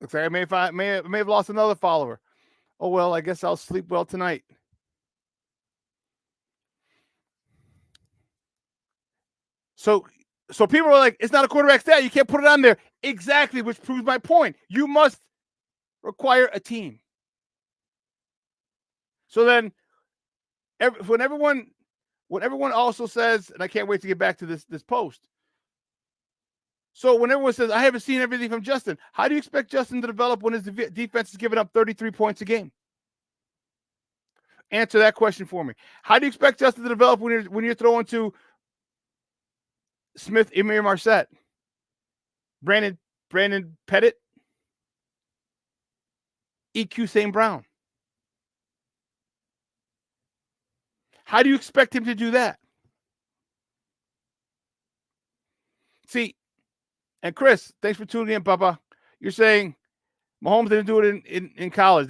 Looks like I may have lost another follower. Oh, well, I guess I'll sleep well tonight. So people are like, it's not a quarterback stat. You can't put it on there. Exactly, which proves my point. You must require a team. So then when everyone also says, and I can't wait to get back to this post. So when everyone says, I haven't seen everything from Justin, how do you expect Justin to develop when his defense is giving up 33 points a game? Answer that question for me. How do you expect Justin to develop when you're throwing to Smith, Amir Marset, Brandon Pettit, EQ St. Brown? How do you expect him to do that? See, and Chris, thanks for tuning in, Papa. You're saying Mahomes didn't do it in college.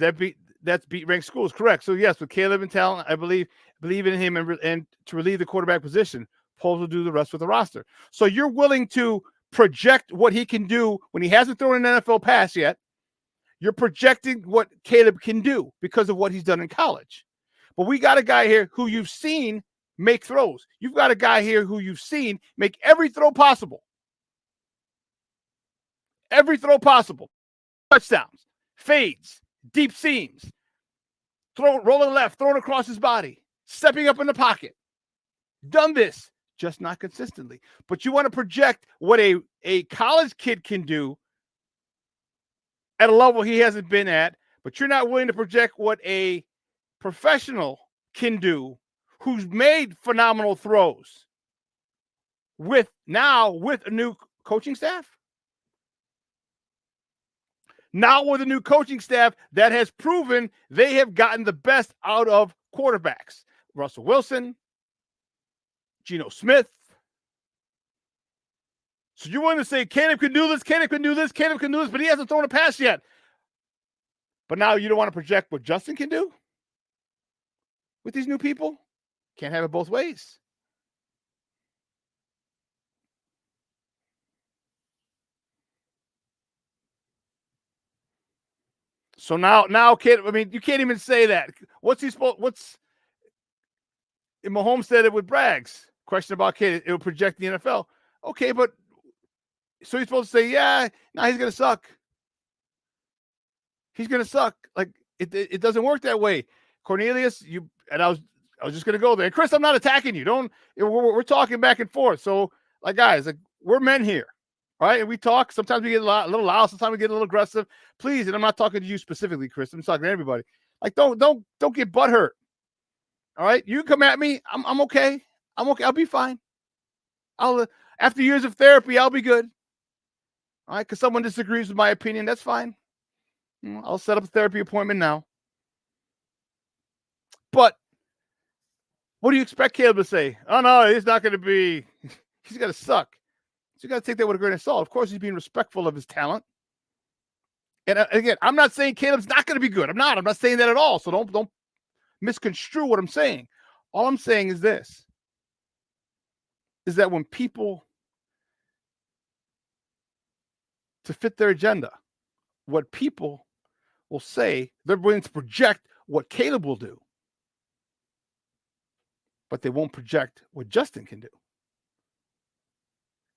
That's beat ranked schools. Correct. So yes, with Caleb and talent, I believe in him and to relieve the quarterback position. Poles will do the rest with the roster. So you're willing to project what he can do when he hasn't thrown an NFL pass yet. You're projecting what Caleb can do because of what he's done in college. But we got a guy here who you've seen make throws. You've got a guy here who you've seen make every throw possible. Every throw possible. Touchdowns, fades, deep seams, rolling left, throwing across his body, stepping up in the pocket. Done this, just not consistently. But you want to project what a college kid can do at a level he hasn't been at, but you're not willing to project what a professional can do who's made phenomenal throws with a new coaching staff. Now with a new coaching staff that has proven they have gotten the best out of quarterbacks. Russell Wilson, Geno Smith. So you want to say Caleb can do this, Caleb can do this, Caleb can do this, but he hasn't thrown a pass yet. But now you don't want to project what Justin can do with these new people? Can't have it both ways. So now, kid. I mean, you can't even say that. What's Mahomes said it with Braggs? Question about kid. It will project the NFL. Okay, but so you're supposed to say, yeah, now he's gonna suck. He's gonna suck. Like it doesn't work that way. Cornelius, I was just gonna go there. And Chris, I'm not attacking you. We're talking back and forth. So like guys, like we're men here. Right, and we talk. Sometimes we get a little loud. Sometimes we get a little aggressive. Please, and I'm not talking to you specifically, Chris. I'm talking to everybody. Like, don't get butthurt. All right, you come at me. I'm okay. I'm okay. I'll be fine. After years of therapy, I'll be good. All right, because someone disagrees with my opinion, that's fine. I'll set up a therapy appointment now. But what do you expect Caleb to say? Oh no, he's not going to be. He's going to suck. So you got to take that with a grain of salt. Of course, he's being respectful of his talent. And again, I'm not saying Caleb's not going to be good. I'm not saying that at all. So don't misconstrue what I'm saying. All I'm saying is this, is that when people, to fit their agenda, what people will say, they're willing to project what Caleb will do, but they won't project what Justin can do.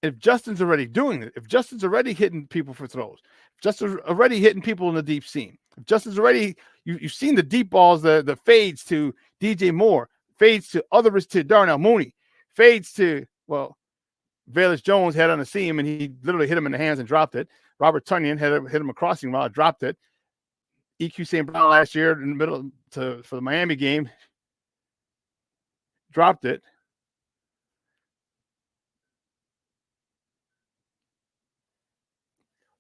If Justin's already doing it, if Justin's already hitting people for throws, if Justin's already hitting people in the deep seam, if Justin's already You've seen the deep balls, the fades to DJ Moore, fades to others to Darnell Mooney, fades to, well, Velus Jones had on the seam, and he literally hit him in the hands and dropped it. Robert Tonyan hit him a crossing route, dropped it. EQ St. Brown last year in the middle for the Miami game, dropped it.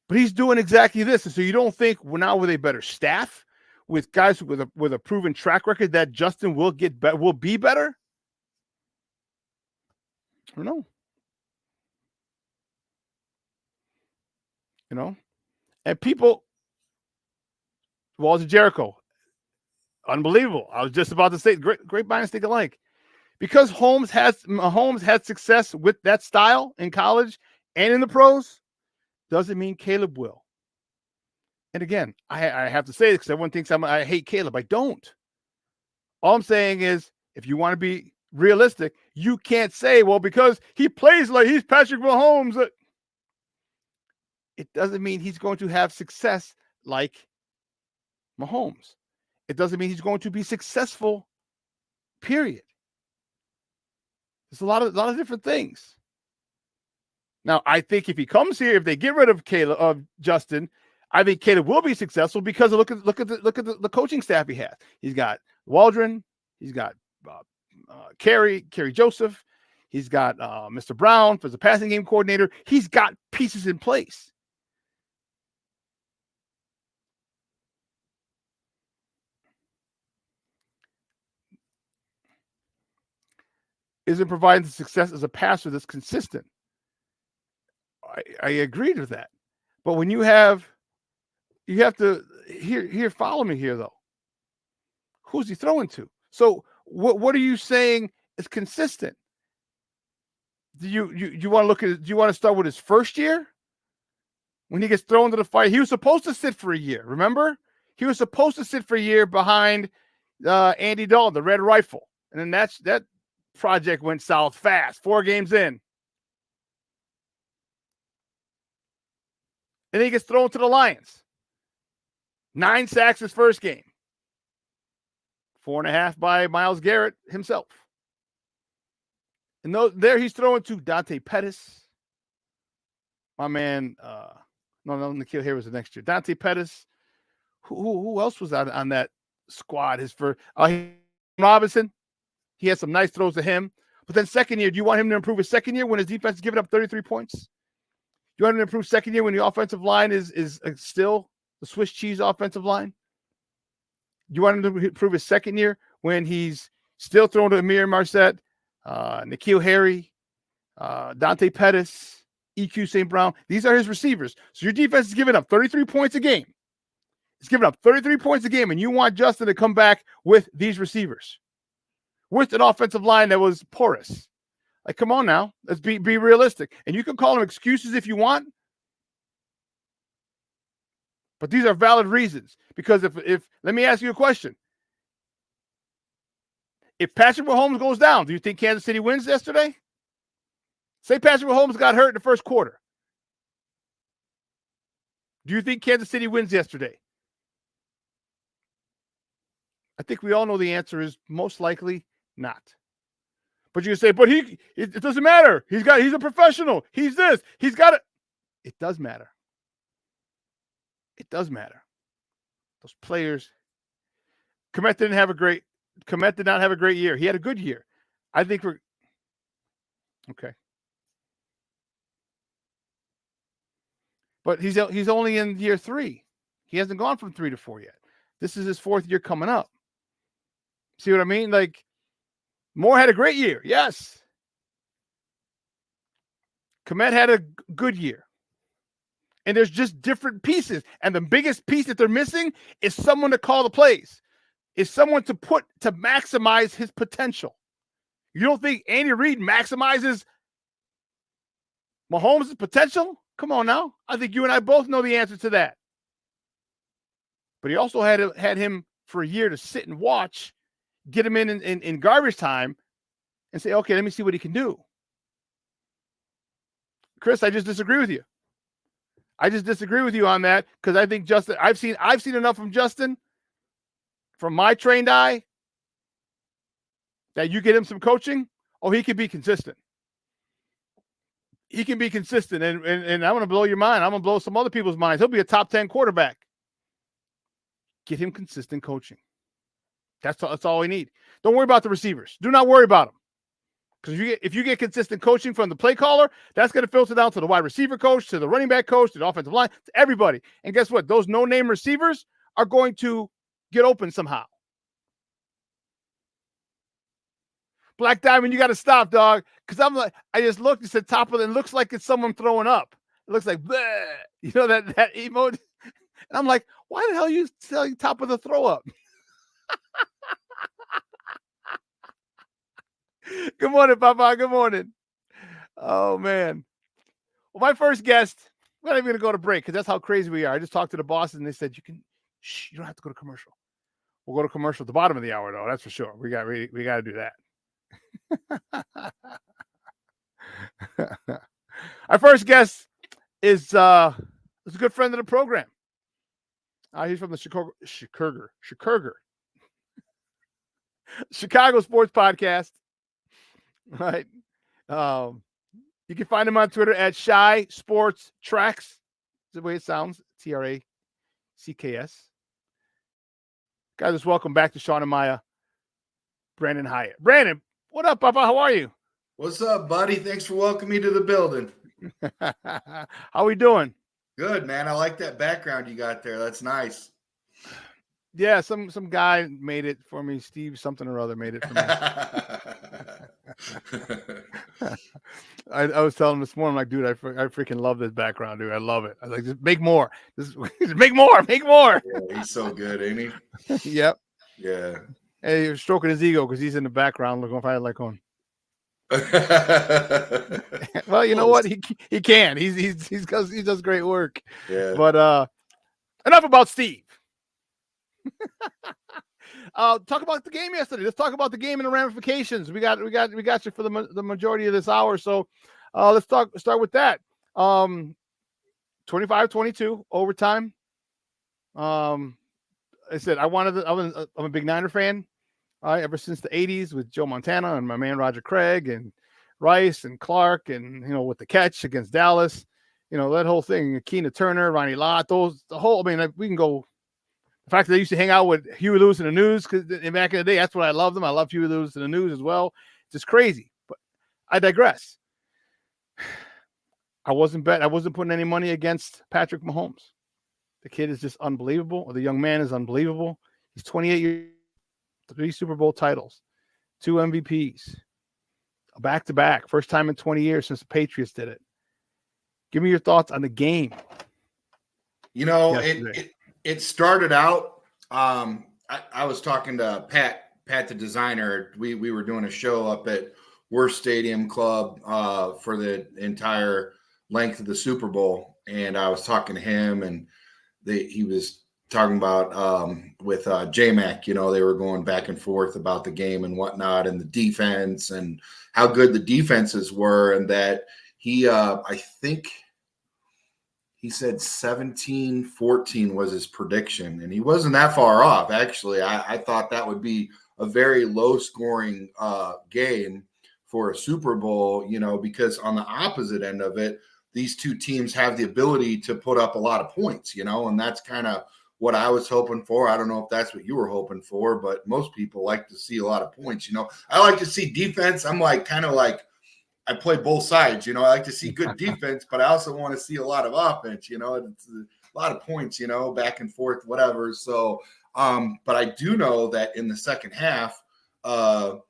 But he's doing exactly this. And so you don't think, well, now with a better staff, with guys with a proven track record, that Justin will be better? I don't know. You know? And people, Walls of Jericho, unbelievable. I was just about to say, great minds think alike. Because Mahomes had success with that style in college and in the pros, doesn't mean Caleb will. And again, I have to say this because everyone thinks I hate Caleb. I don't. All I'm saying is, if you want to be realistic, you can't say, well, because he plays like he's Patrick Mahomes. It doesn't mean he's going to have success like Mahomes. It doesn't mean he's going to be successful, period. There's a lot of different things. Now, I think if he comes here, if they get rid of Justin, I think Caleb will be successful because look at the coaching staff he has. He's got Waldron, he's got Kerry Joseph, he's got Mr. Brown as a passing game coordinator. He's got pieces in place. Isn't providing the success as a passer that's consistent. I agreed with that. But when you have to here follow me here though. Who's he throwing to? So what are you saying is consistent? Do you want to look at? Do you want to start with his first year when he gets thrown to the fire? He was supposed to sit for a year. Remember, he was supposed to sit for a year behind Andy Dalton, the Red Rifle, and then that project went south fast. 4 games in. And then he gets thrown to the Lions. 9 sacks his first game. 4.5 by Myles Garrett himself. And there he's throwing to Dante Pettis. My man, no, Nikhil here was the next year. Dante Pettis. Who else was on that squad? His first Robinson. He had some nice throws to him. But then second year, do you want him to improve his second year when his defense is giving up 33 points? You want him to improve second year when the offensive line is still the Swiss cheese offensive line? You want him to improve his second year when he's still throwing to Amir Marset, N'Keal Harry, Dante Pettis, EQ St. Brown. These are his receivers. So your defense is giving up 33 points a game. It's giving up 33 points a game, and you want Justin to come back with these receivers, with an offensive line that was porous. Like, come on now. Let's be realistic. And you can call them excuses if you want. But these are valid reasons. Because if let me ask you a question. If Patrick Mahomes goes down, do you think Kansas City wins yesterday? Say Patrick Mahomes got hurt in the first quarter. Do you think Kansas City wins yesterday? I think we all know the answer is most likely not. But you can say, but it doesn't matter. He's a professional. He's this. He's got it. It does matter. It does matter. Those players. Komet did not have a great year. He had a good year. I think we're okay. But he's only in year 3. He hasn't gone from 3 to 4 yet. This is his 4th year coming up. See what I mean? Like, Moore had a great year. Yes. Komet had a good year. And there's just different pieces. And the biggest piece that they're missing is someone to call the plays. Is someone to maximize his potential. You don't think Andy Reid maximizes Mahomes' potential? Come on now. I think you and I both know the answer to that. But he also had him for a year to sit and watch, get him in garbage time, and say, okay, let me see what he can do. Chris, I just disagree with you. I just disagree with you on that because I think Justin, I've seen enough from Justin from my trained eye, that you get him some coaching, he can be consistent. He can be consistent, and I'm going to blow your mind. I'm going to blow some other people's minds. He'll be a top 10 quarterback. Get him consistent coaching. That's all we need. Don't worry about the receivers. Do not worry about them. Because if you get consistent coaching from the play caller, that's going to filter down to the wide receiver coach, to the running back coach, to the offensive line, to everybody. And guess what? Those no-name receivers are going to get open somehow. Black Diamond, you got to stop, dog. Because I just looked, it's the top of it. It looks like it's someone throwing up. It looks like, bleh. You know, that emote. And I'm like, why the hell are you selling top of the throw up? Good morning, Papa. Good morning. Oh, man. Well, my first guest, we're not even going to go to break because that's how crazy we are. I just talked to the bosses and they said, you don't have to go to commercial. We'll go to commercial at the bottom of the hour, though. That's for sure. We got to do that. Our first guest is a good friend of the program. He's from the Chicago Sports Podcast. Right. You can find him on Twitter at Shy Sports Tracks. That's the way it sounds. TRACKS. Guys, just welcome back to Shawn and Maya. Brandon Hiatt. Brandon, what up, Papa? How are you? What's up, buddy? Thanks for welcoming me to the building. How we doing? Good, man. I like that background you got there. That's nice. Yeah, some guy made it for me. Steve something or other made it for me. I was telling him this morning, like, dude, I freaking love this background, dude. I love it. I was like, just make more. Just make more. Yeah, he's so good, ain't he? Yep. Yeah. Hey, you're stroking his ego because he's in the background looking if I like on. Well, you know what? He can. He does great work. Yeah. But enough about Steve. Talk about the game yesterday. Let's talk about the game and the ramifications. We got you for the majority of this hour. So let's start with that. 25-22 overtime. I said I'm a big Niner fan. Ever since the 80s with Joe Montana and my man Roger Craig and Rice and Clark and with the catch against Dallas, that whole thing, Keena Turner, Ronnie Lott, we can go. The fact that I used to hang out with Huey Lewis in the News, because back in the day, that's what I loved them. I love Huey Lewis in the News as well. It's just crazy. But I digress. I wasn't putting any money against Patrick Mahomes. The kid is just unbelievable. Or the young man is unbelievable. He's 28 years, 3 Super Bowl titles, 2 MVPs, a back-to-back, first time in 20 years since the Patriots did it. Give me your thoughts on the game. It started out. I was talking to Pat, the designer. We were doing a show up at Worst Stadium Club for the entire length of the Super Bowl, and I was talking to him, and he was talking about with J-Mac. They were going back and forth about the game and whatnot, and the defense and how good the defenses were, and that I think he said 17-14 was his prediction, and he wasn't that far off, actually. I thought that would be a very low-scoring game for a Super Bowl, because on the opposite end of it, these two teams have the ability to put up a lot of points, and that's kind of what I was hoping for. I don't know if that's what you were hoping for, but most people like to see a lot of points. I like to see defense. I'm I play both sides, I like to see good defense, but I also want to see a lot of offense, it's a lot of points, back and forth, whatever. So, but I do know that in the second half, the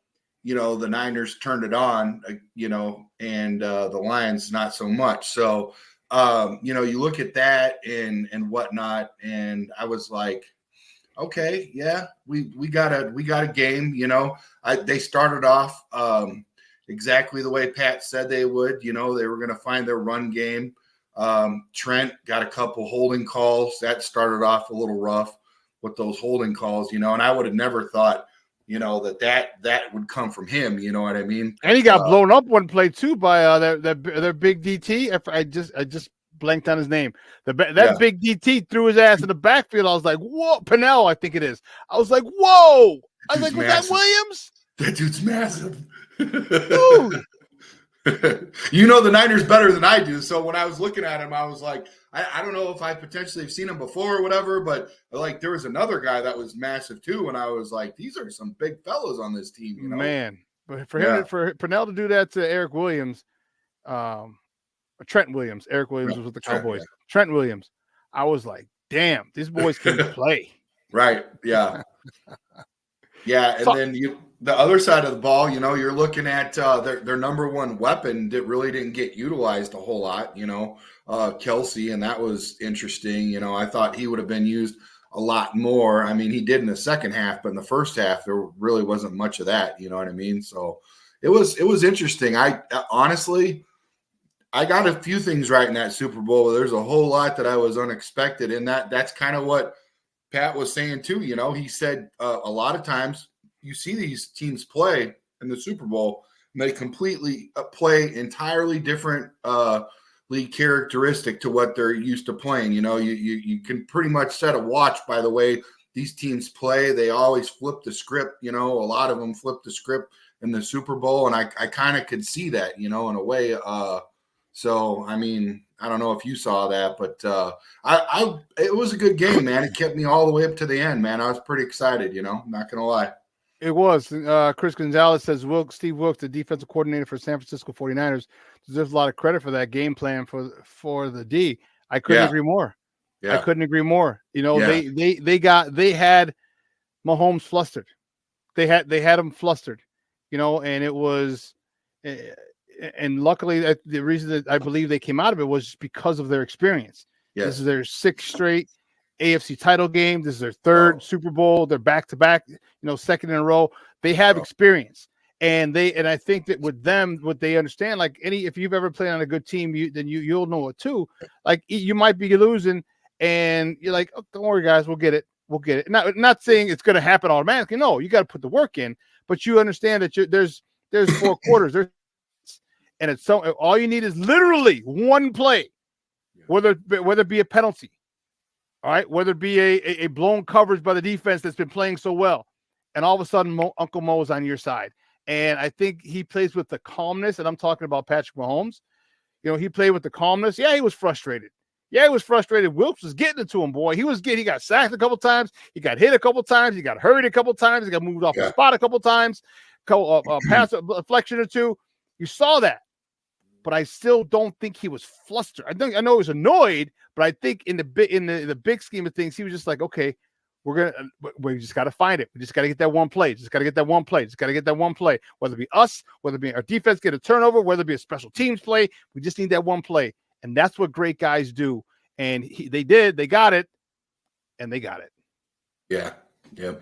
Niners turned it on, and the Lions not so much. So, you look at that and whatnot, and I was like, okay, yeah, we got a game, they started off, exactly the way Pat said they would. They were going to find their run game. Trent got a couple holding calls. That started off a little rough with those holding calls, and I would have never thought, that would come from him. You know what I mean? And he got blown up one play too by their big DT. I just blanked on his name. That big DT threw his ass in the backfield. I was like, whoa, Pennell, I think it is. I was like, whoa. I was like, was that Williams? That dude's massive. Dude. You know the Niners better than I do. So when I was looking at him, I was like, I don't know if I potentially have seen him before or whatever, but like there was another guy that was massive too. And I was like, these are some big fellas on this team, you know? Man. But for Pennell to do that to Eric Williams, Trent Williams, Eric Williams was with the Cowboys. Trent Williams. I was like, damn, these boys can play. Right. Yeah. Yeah. And then the other side of the ball, you know, you're looking at their number one weapon that really didn't get utilized a whole lot, you know, Kelsey. And that was interesting. You know, I thought he would have been used a lot more. I mean, he did in the second half, but in the first half, there really wasn't much of that. You know what I mean? So it was interesting. I honestly, I got a few things right in that Super Bowl. There's a whole lot that I was unexpected. And that's kind of what Pat was saying too. You know, he said a lot of times you see these teams play in the Super Bowl, and they completely play entirely different league characteristic to what they're used to playing. You know, you can pretty much set a watch by the way these teams play. They always flip the script. You know, a lot of them flip the script in the Super Bowl, and I kind of could see that, you know, in a way. So I mean, I don't know if you saw that, but it was a good game, man. It kept me all the way up to the end, man. I was pretty excited, you know, I'm not gonna lie. It was. Chris Gonzalez says Steve Wilkes, the defensive coordinator for San Francisco 49ers, deserves a lot of credit for that game plan for the D. I couldn't agree more. I couldn't agree more. You know, they had Mahomes flustered. They had him flustered, you know, and it was and luckily the reason that I believe they came out of it was because of their experience. Yes. This is their 6th straight AFC title game. This is their 3rd Super Bowl. They're back-to-back, you know, 2nd in a row. They have experience. And I think that with them, what they understand, like if you've ever played on a good team, you'll know it too. Like you might be losing and you're like, oh, don't worry, guys, we'll get it. We'll get it. Not saying it's going to happen automatically. No, you got to put the work in, but you understand that there's 4 quarters. And it's all you need is literally one play, whether it be a penalty. All right, whether it be a blown coverage by the defense that's been playing so well, and all of a sudden Uncle Mo is on your side. And I think he plays with the calmness, and I'm talking about Patrick Mahomes. You know, he played with the calmness. Yeah, he was frustrated. Wilkes was getting it to him, boy. He got sacked a couple times. He got hit a couple times. He got hurried a couple times. He got moved off the spot a couple times. Pass deflection or two. You saw that. But I still don't think he was flustered. I know he was annoyed, but I think in the big scheme of things, he was just like, okay, we just got to find it. We just got to get that one play. Whether it be us, whether it be our defense get a turnover, whether it be a special teams play, we just need that one play. And that's what great guys do. And they did. They got it, and they got it. Yeah. Yep.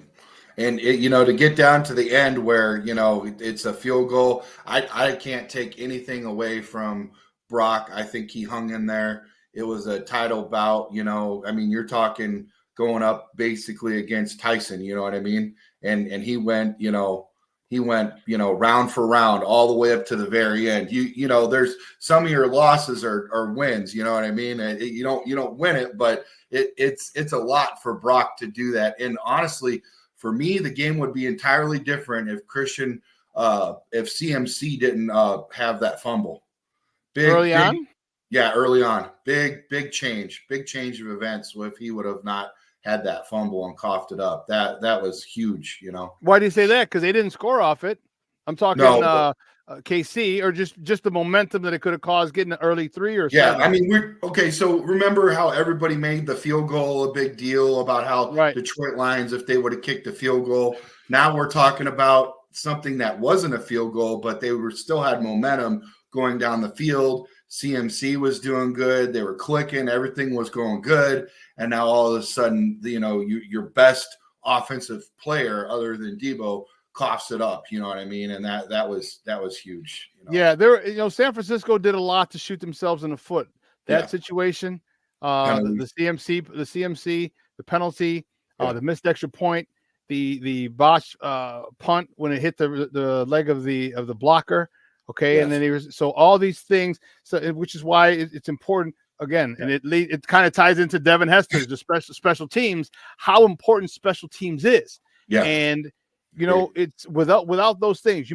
And you know, to get down to the end where, you know, it's a field goal, I can't take anything away from Brock. I think he hung in there. It was a title bout, you know. I mean, you're talking going up basically against Tyson, you know what I mean? And he went, round for round all the way up to the very end. You know, there's some of your losses are wins, you know what I mean? You don't win it, but it's a lot for Brock to do that. And honestly, for me, the game would be entirely different if if CMC didn't have that fumble. Early on? Yeah, early on. Big change of events if he would have not had that fumble and coughed it up. That was huge, you know. Why do you say that? Because they didn't score off it. I'm talking KC, or just the momentum that it could have caused getting an early 3 or 7. I mean, so remember how everybody made the field goal a big deal about how Detroit Lions, if they would have kicked the field goal. Now we're talking about something that wasn't a field goal, but they still had momentum going down the field. CMC was doing good. They were clicking. Everything was going good. And now all of a sudden, you know, your best offensive player other than Debo coughs it up, you know what I mean? And that was huge. You know? Yeah, San Francisco did a lot to shoot themselves in the foot. That situation, the CMC, the penalty, the missed extra point, the botch punt when it hit the leg of the blocker. Okay, and then all these things. So which is why it's important. again, and it kind of ties into Devin Hester's the special teams, how important special teams is. Yeah. And it's without those things,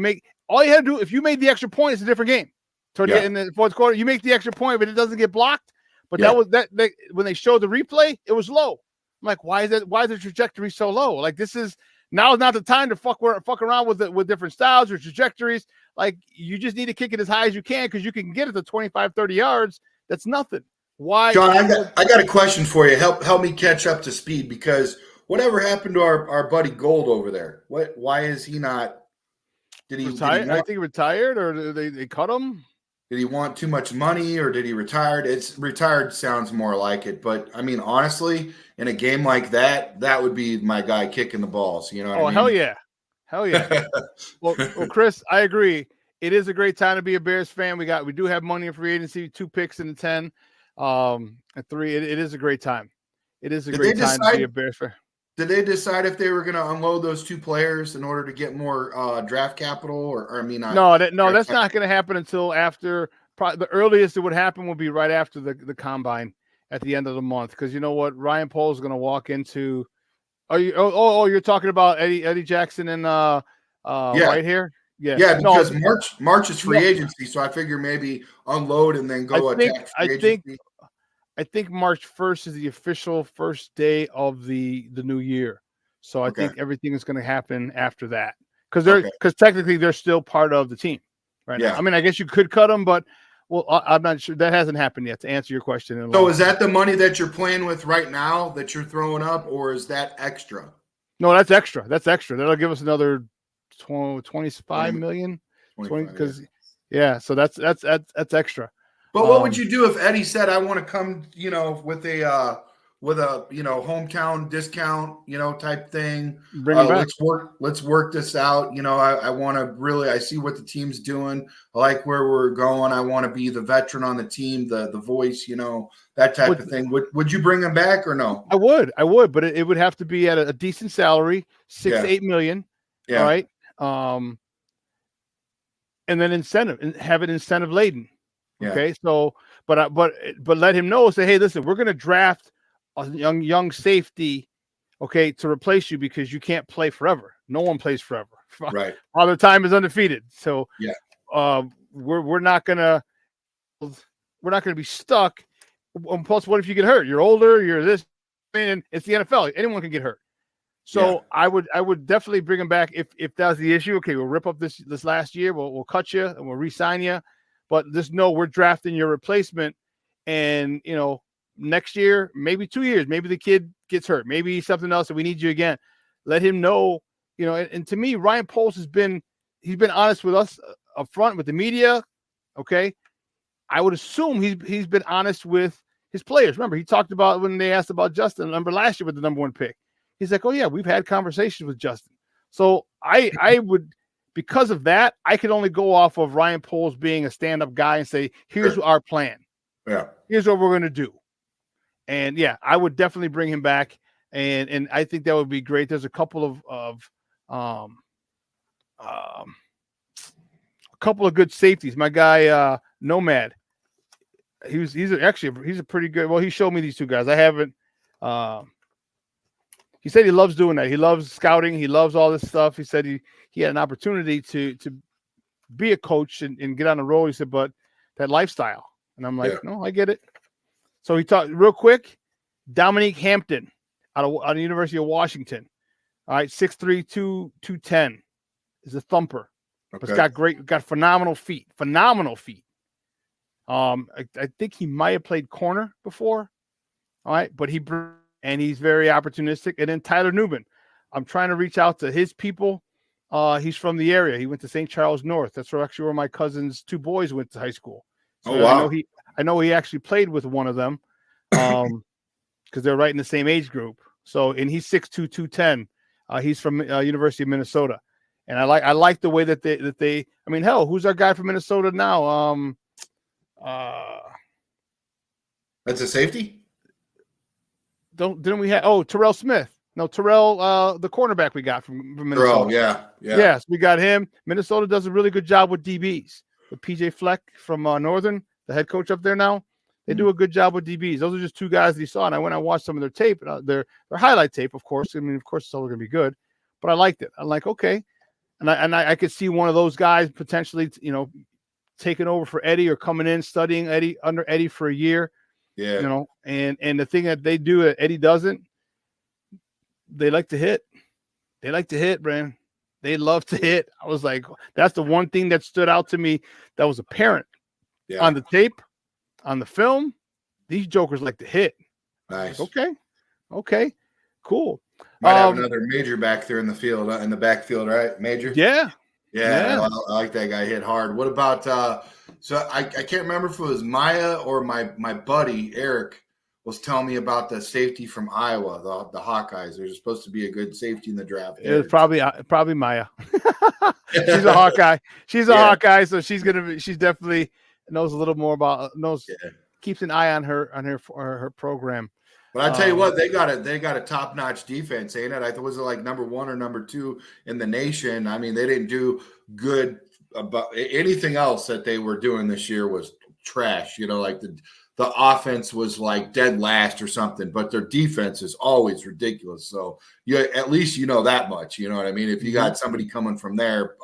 all you had to do if you made the extra point, it's a different game. In the fourth quarter, you make the extra point, but it doesn't get blocked. But that was when they showed the replay, it was low. I'm like, why is the trajectory so low? Like, now is not the time to fuck around with different styles or trajectories. Like, you just need to kick it as high as you can because you can get it to 25, 30 yards. That's nothing. Why? John, I got a question for you. Help me catch up to speed, because whatever happened to our buddy Gold over there? Why is he not? Did he retire? I think he retired, or they cut him. Did he want too much money, or did he retire? It's retired sounds more like it, but I mean, honestly, in a game like that would be my guy kicking the balls. You know what I mean? Hell yeah. well, Chris, I agree. It is a great time to be a Bears fan. We do have money in free agency, 2 picks in the 10, and 3. It is a great time. It is a great time to be a Bears fan. Did they decide if they were going to unload those 2 players in order to get more draft capital, or I mean, no, that's not going to happen until after. The earliest it would happen would be right after the combine at the end of the month, because you know what, Ryan Pohl is going to walk into. You're talking about Eddie Jackson and right here. Yeah, because March is free agency, so I figure maybe unload and then go attack free agency. I think March 1st is the official first day of the new year. So I think everything is going to happen after that, because technically they're still part of the team right now. I mean, I guess you could cut them, but I'm not sure. That hasn't happened yet, to answer your question. So is that the money that you're playing with right now that you're throwing up, or is that extra? No, that's extra. That's extra. That'll give us another 25 million. 20, because so that's extra. But what would you do if Eddie said, "I want to come, with a hometown discount, type thing. Bring him back. Let's work this out. I want to really. I see what the team's doing. I like where we're going. I want to be the veteran on the team, the voice. That type of thing. Would you bring him back or no? I would, but it would have to be at a decent salary, 6 to 8 million. Yeah. All right. And then have it incentive laden. Yeah. Okay. So, but let him know. Say, hey, listen, we're going to draft a young safety, okay, to replace you because you can't play forever. No one plays forever. Right. Father Time is undefeated. So we're not gonna be stuck. Plus, what if you get hurt? You're older. You're this. I mean, it's the NFL. Anyone can get hurt. So I would definitely bring him back if that's the issue. Okay, we'll rip up this last year. We'll cut you and we'll re-sign you. But just know we're drafting your replacement, and next year, maybe 2 years, maybe the kid gets hurt, maybe something else, and we need you again. Let him know, And to me, Ryan Poles he's been honest with us up front with the media. Okay, I would assume he's been honest with his players. Remember, he talked about when they asked about Justin. Remember last year with the number 1 pick, he's like, "Oh yeah, we've had conversations with Justin." So I would. Because of that, I could only go off of Ryan Poles being a stand-up guy and say, here's our plan. Yeah. Here's what we're going to do. And, I would definitely bring him back. And I think that would be great. There's a couple of good safeties. My guy, Nomad, he's a pretty good – well, he showed me these 2 guys. I haven't he said he loves doing that. He loves scouting. He loves all this stuff. He said he had an opportunity to be a coach and get on the road. He said, but that lifestyle. And I'm like, no, I get it. So he talked real quick. Dominique Hampton out of the University of Washington. All right, 6'3", 210 is a thumper. Okay. But got phenomenal feet. I think he might have played corner before. All right, but he's very opportunistic. And then Tyler Newman, I'm trying to reach out to his people. He's from the area. He went to St. Charles North. That's actually where my cousin's 2 boys went to high school. So wow! I know he actually played with one of them, because they're right in the same age group. So, and he's 6'2", 210. He's from University of Minnesota, and I like the way that they. I mean, hell, who's our guy from Minnesota now? That's a safety. Didn't we have Terrell Smith? No, Terrell, the cornerback we got from Minnesota. Terrell, yeah. Yes, we got him. Minnesota does a really good job with DBs. With PJ Fleck from Northern, the head coach up there now, They do a good job with DBs. Those are just two guys that he saw, and I went and watched some of their tape, their highlight tape, of course. I mean, of course, it's all going to be good, but I liked it. I'm like, okay, and I could see one of those guys potentially, taking over for Eddie or coming in studying under Eddie for a year. Yeah, and the thing that they do that Eddie doesn't, they like to hit. They like to hit, Brandon. They love to hit. I was like, that's the one thing that stood out to me that was apparent on the tape. On the film, these jokers like to hit. Nice. Okay, cool. Might have another major back there in the field, in the backfield, right? Major. Yeah. I like that guy. Hit hard. What about? So I can't remember if it was Maya or my buddy Eric was telling me about the safety from Iowa, the Hawkeyes. There's supposed to be a good safety in the draft. It was probably Maya. She's a Hawkeye. She's a Hawkeye, so she's definitely knows a little more about keeps an eye on her program. But I tell you what, they got a top-notch defense, ain't it? I thought was it like number 1 or number 2 in the nation. I mean, they didn't do good about anything else that they were doing this year was trash. Like the offense was like dead last or something, but their defense is always ridiculous. So at least that much. You know what I mean? If you got somebody coming from there,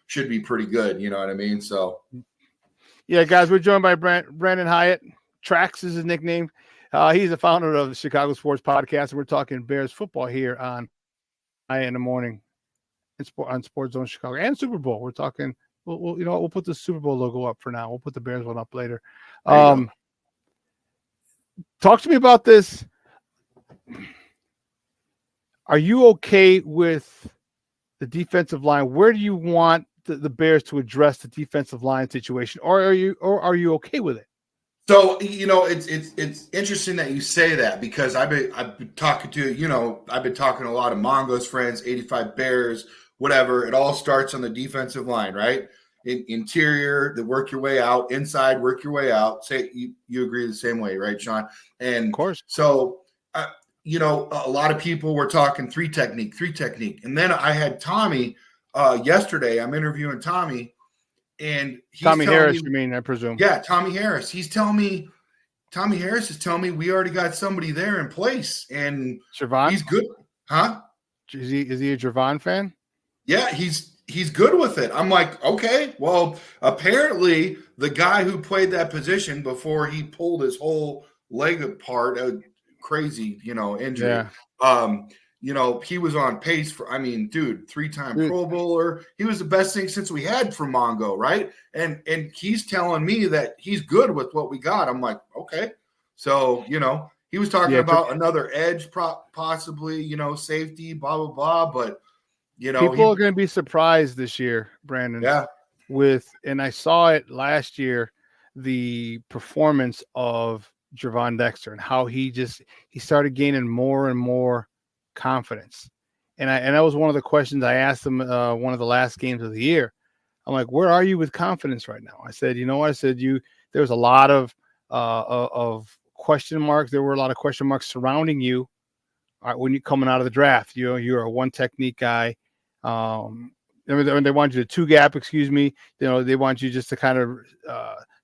should be pretty good. You know what I mean? So. Yeah, guys, we're joined by Brandon Hiatt. Trax is his nickname. He's the founder of the Chicago Sports Podcast, and we're talking Bears football here on in the morning on Sports Zone Chicago and Super Bowl. We're talking. We'll put the Super Bowl logo up for now. We'll put the Bears one up later. Talk to me about this. Are you okay with the defensive line? Where do you want the Bears to address the defensive line situation, or are you okay with it? So it's interesting that you say that because I've been talking to I've been talking to a lot of Mongo's friends, 85 Bears, whatever. It all starts on the defensive line, right? Interior, to work your way out, inside, work your way out. Say you agree the same way, right, Shawn? And of course. So a lot of people were talking three technique, and then I had Tommy. Yesterday, I'm interviewing Tommy, and he's Tommy Harris, you mean, I presume? Yeah, Tommy Harris. Tommy Harris is telling me we already got somebody there in place, and Javon? He's good, huh? Is he a Javon fan? Yeah, he's good with it. I'm like, okay, well, apparently the guy who played that position before he pulled his whole leg apart, crazy, injury. Yeah. He was on pace for, 3-time Pro Bowler. He was the best thing since we had from Mongo, right? And he's telling me that he's good with what we got. I'm like, okay. So, he was talking about another edge possibly, safety, blah, blah, blah. But, people are going to be surprised this year, Brandon. Yeah. And I saw it last year, the performance of Javon Dexter and how he started gaining more and more confidence. And that was one of the questions I asked him one of the last games of the year. I'm like, where are you with confidence right now? I said, there was a lot of question marks. There were a lot of question marks surrounding you when you're coming out of the draft. You're a one technique guy. They want you to two gap, they want you just to kind of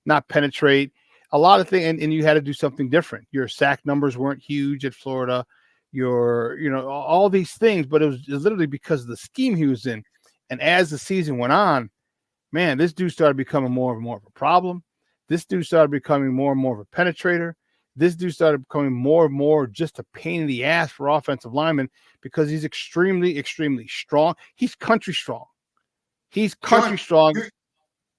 not penetrate a lot of things. And you had to do something different. Your sack numbers weren't huge at Florida. All these things, but it was literally because of the scheme he was in. And as the season went on, man, this dude started becoming more and more of a problem. This dude started becoming more and more of a penetrator. This dude started becoming more and more just a pain in the ass for offensive linemen because he's extremely, extremely strong. He's country strong. Strong.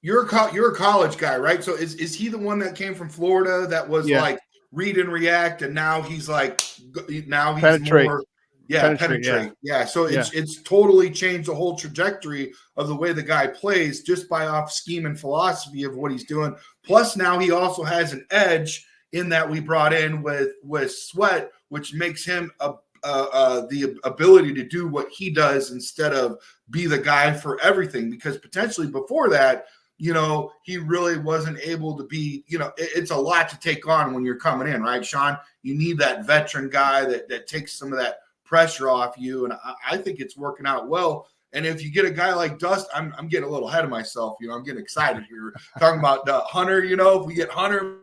You're a college guy, right? So is he the one that came from Florida that was like read and react, and now he's penetrate. More penetrate. Yeah. So it's totally changed the whole trajectory of the way the guy plays just by off scheme and philosophy of what he's doing. Plus now he also has an edge in that we brought in with Sweat, which makes him the ability to do what he does instead of be the guy for everything, because potentially before that, he really wasn't able to be, it's a lot to take on when you're coming in, right, Shawn? You need that veteran guy that takes some of that pressure off you. And I think it's working out well. And if you get a guy like Dust, I'm getting a little ahead of myself. I'm getting excited here. Talking about Hunter, if we get Hunter,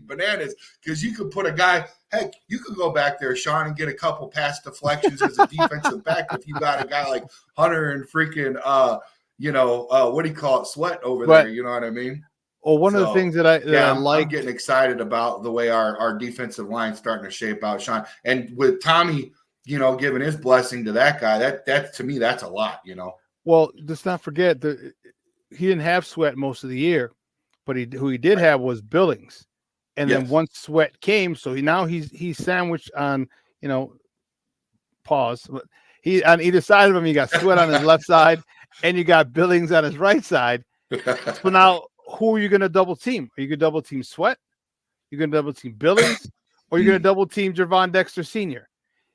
bananas because you could put a guy. Heck, you could go back there, Shawn, and get a couple pass deflections as a defensive back if you got a guy like Hunter and freaking what do you call it, Sweat over there. You know what I mean? Well, one of the things that I like, I'm getting excited about the way our defensive line starting to shape out, Shawn, and with Tommy, giving his blessing to that guy, that to me that's a lot, Well, let's not forget that he didn't have Sweat most of the year, but who he did have was Billings, and then once Sweat came, so he's sandwiched on pause, but he on either side of him, you got Sweat on his left side, and you got Billings on his right side. So now, who are you going to double team? Are you going to double team Sweat? You're going to double team Billings, or you're going to double team Javon Dexter Sr.?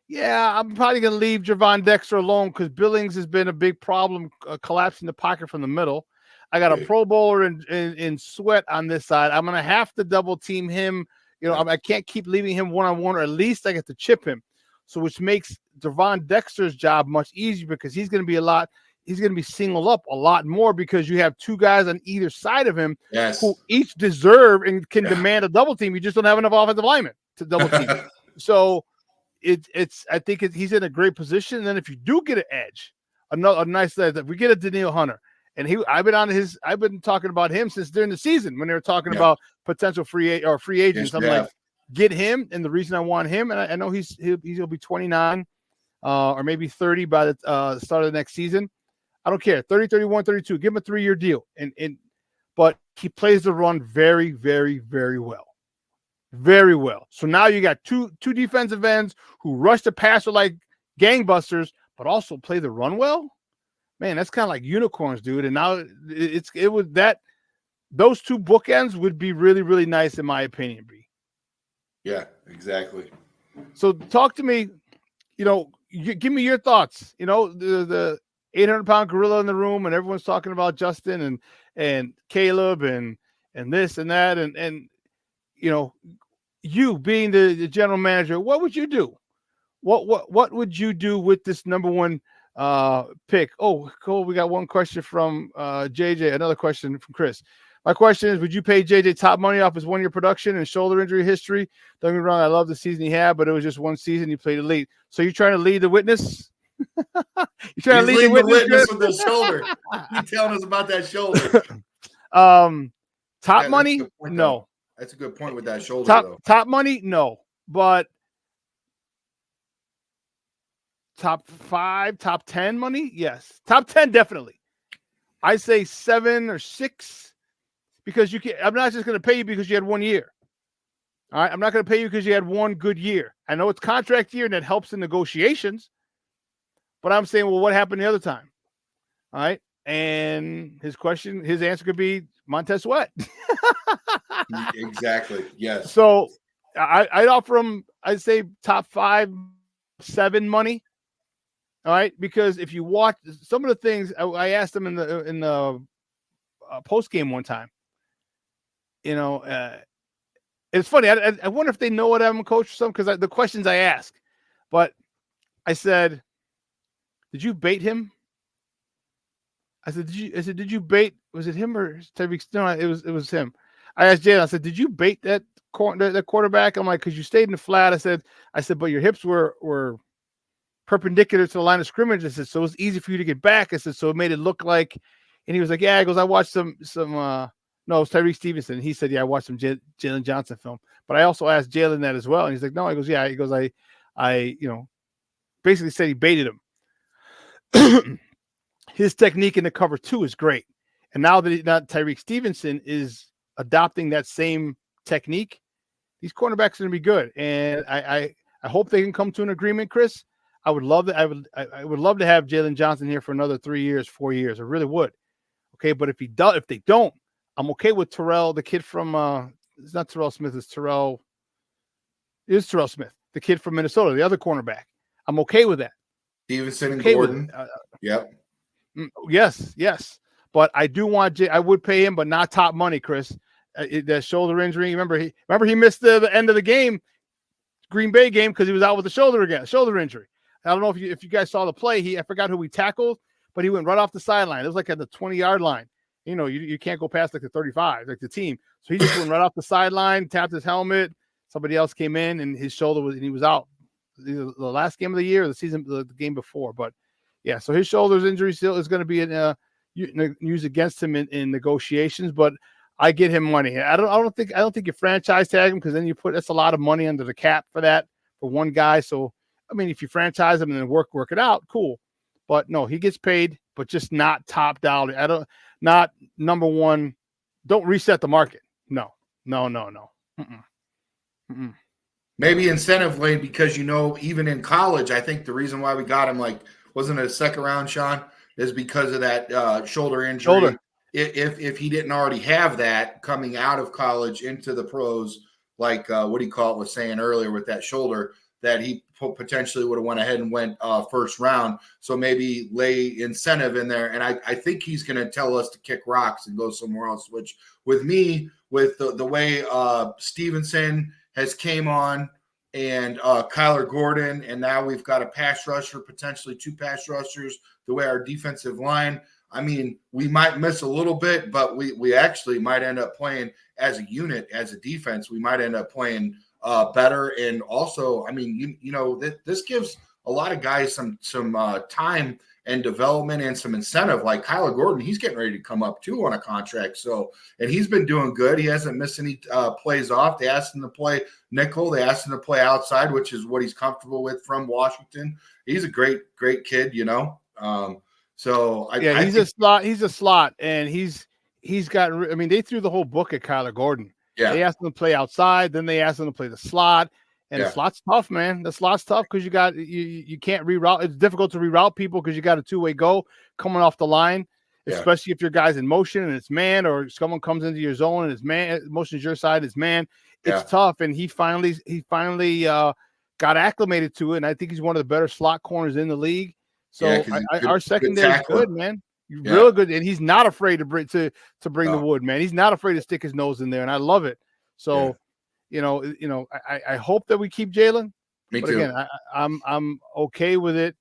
Yeah, I'm probably going to leave Javon Dexter alone because Billings has been a big problem collapsing the pocket from the middle. I got a Pro Bowler in Sweat on this side. I'm going to have to double team him. I can't keep leaving him one-on-one, or at least I get to chip him. So which makes Javon Dexter's job much easier because he's going to be singled up a lot more because you have two guys on either side of him who each deserve and can demand a double team. You just don't have enough offensive linemen to double team. So I think he's in a great position. And then if you do get an edge, a nice edge, if we get a Danielle Hunter, and I've been talking about him since during the season when they were talking about potential free agents. Yes, I'm like, get him. And the reason I want him, and I know he'll be 29 or maybe 30 by the start of the next season. I don't care. 30, 31, 32. Give him a 3-year deal. But he plays the run very, very, very well. Very well. So now you got two defensive ends who rush the passer like gangbusters, but also play the run well. Man, that's kind of like unicorns, dude. And now those two bookends would be really, really nice in my opinion, B. Yeah, exactly. So talk to me, give me your thoughts. The 800-pound gorilla in the room, and everyone's talking about Justin and Caleb and this and that, and you being the general manager, what would you do? What would you do with this number one pick? Oh, cool. We got one question from JJ. Another question from Chris. My question is, would you pay JJ top money off his 1-year production and shoulder injury history? Don't get me wrong, I love the season he had, but it was just one season he played elite. So you're trying to lead the witness? You're trying to lead the witness with the shoulder. He's telling us about that shoulder. Top money? No. That's a good point with that shoulder, top money? No. But top 5, top 10 money? Yes. Top 10, definitely. I say 7 or 6 because I'm not just going to pay you because you had 1 year. All right. I'm not going to pay you because you had one good year. I know it's contract year and that helps in negotiations, but I'm saying, well, what happened the other time? All right. And his answer could be Montez Sweat. Exactly. Yes. So I'd offer him, I'd say top 5, 7 money. All right. Because if you watch some of the things I asked him in the post game one time, it's funny. I wonder if they know what I'm a coach or something because the questions I ask. But I said, "Did you bait him?" I said, "Did you bait? Was it him or Tyreek?" No, it was him. I asked Jalen. I said, "Did you bait that quarterback?" I'm like, "Because you stayed in the flat." I said, "But your hips were perpendicular to the line of scrimmage." I said, "So it was easy for you to get back." I said, "So it made it look like." And he was like, "Yeah." He goes, "I watched some." No, it was Tyreek Stevenson. He said, "Yeah, I watched some Jalen Johnson film." But I also asked Jalen that as well, and he's like, "No." He goes, "Yeah." He goes, I basically said he baited him. His technique in the cover 2 is great. And now that Tyreek Stevenson is adopting that same technique, these cornerbacks are going to be good. And I hope they can come to an agreement, Chris. I would love that. I would love to have Jalen Johnson here for another 3 years, 4 years. I really would. Okay. But if they don't, I'm okay with Terrell, the kid from it's not Terrell Smith, it's Terrell Smith, the kid from Minnesota, the other cornerback. I'm okay with that. Stevenson and Gordon. Yep. Yes. But I do want I would pay him, but not top money, Chris. That shoulder injury. Remember he missed the end of the game, Green Bay game, because he was out with the shoulder injury. I don't know if you guys saw the play. I forgot who he tackled, but he went right off the sideline. It was like at the 20-yard line. You can't go past like the 35, like the team. So he just went right off the sideline, tapped his helmet. Somebody else came in, and his shoulder and he was out. Either the last game of the year, or the game before. But yeah, so his shoulder's injury still is going to be used against him in negotiations. But I get him money. I don't think you franchise tag him, because then that's a lot of money under the cap for one guy. So I mean, if you franchise him and then work it out, cool. But no, he gets paid, but just not top dollar. Not number one. Don't reset the market. No. Mm-mm. Mm-mm. Maybe incentive lane, because even in college, I think the reason why we got him, like, wasn't it a second round, Shawn, is because of that shoulder injury. If he didn't already have that coming out of college into the pros, like was saying earlier with that shoulder, that he potentially would have went ahead and went first round. So maybe lay incentive in there. And I think he's going to tell us to kick rocks and go somewhere else, which with me, with the way Stevenson has came on, and Kyler Gordon, and now we've got a pass rusher, potentially 2 pass rushers, the way our defensive line, I mean, we might miss a little bit, but we actually might end up playing as a unit, as a defense. We might end up playing better. And also, I mean, this gives a lot of guys some time and development and some incentive. Like Kyler Gordon, he's getting ready to come up too on a contract. So, and he's been doing good. He hasn't missed any plays off. They asked him to play nickel. They asked him to play outside, which is what he's comfortable with from Washington. He's a great kid, So he's a slot, and he's got. I mean, they threw the whole book at Kyler Gordon. Yeah, they asked him to play outside, then they asked him to play the slot, and the slot's tough, man. The slot's tough because you can't reroute. It's difficult to reroute people because you got a 2-way go coming off the line, especially if your guy's in motion and it's man, or someone comes into your zone and it's man. Motion's your side, it's man. It's tough, and he finally got acclimated to it, and I think he's one of the better slot corners in the league. So our secondary is good, man. Real good, and he's not afraid to bring the wood, man. He's not afraid to stick his nose in there, and I love it. So, I hope that we keep Jalen. Me but too. Again, I'm okay with it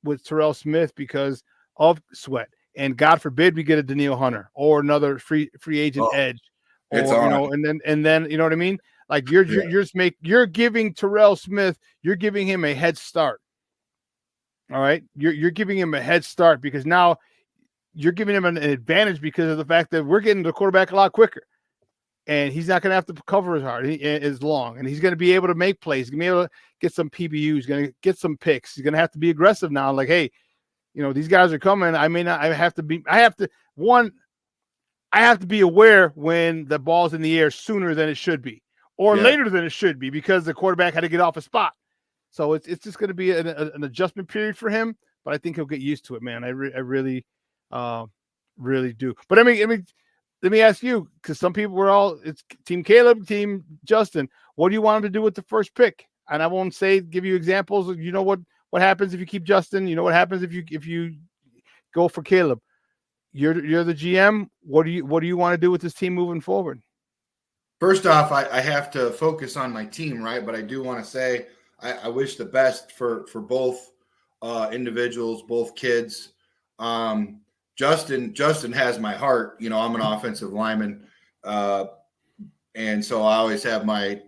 with Terrell Smith because of Sweat, and God forbid we get a Daniil Hunter or another free agent edge, or and then you know what I mean. Like you're giving Terrell Smith, you're giving him a head start. All right, you're giving him a head start because now you're giving him an advantage because of the fact that we're getting the quarterback a lot quicker, and he's not going to have to cover as hard, as long, and he's going to be able to make plays. He's going to be able to get some PBUs. He's going to get some picks. He's going to have to be aggressive now. Like, hey, these guys are coming. I have to be aware when the ball's in the air sooner than it should be, or later than it should be, because the quarterback had to get off a spot. So it's just going to be an adjustment period for him, but I think he'll get used to it, man. I really do. But I mean, let me ask you, because some people it's Team Caleb, Team Justin. What do you want him to do with the first pick? And I won't give you examples. What happens if you keep Justin? You know what happens if you go for Caleb? You're the GM. What do you want to do with this team moving forward? First off, I have to focus on my team, right? But I do want to say, I wish the best for both individuals, both kids. Justin has my heart. I'm an offensive lineman, and so I always have my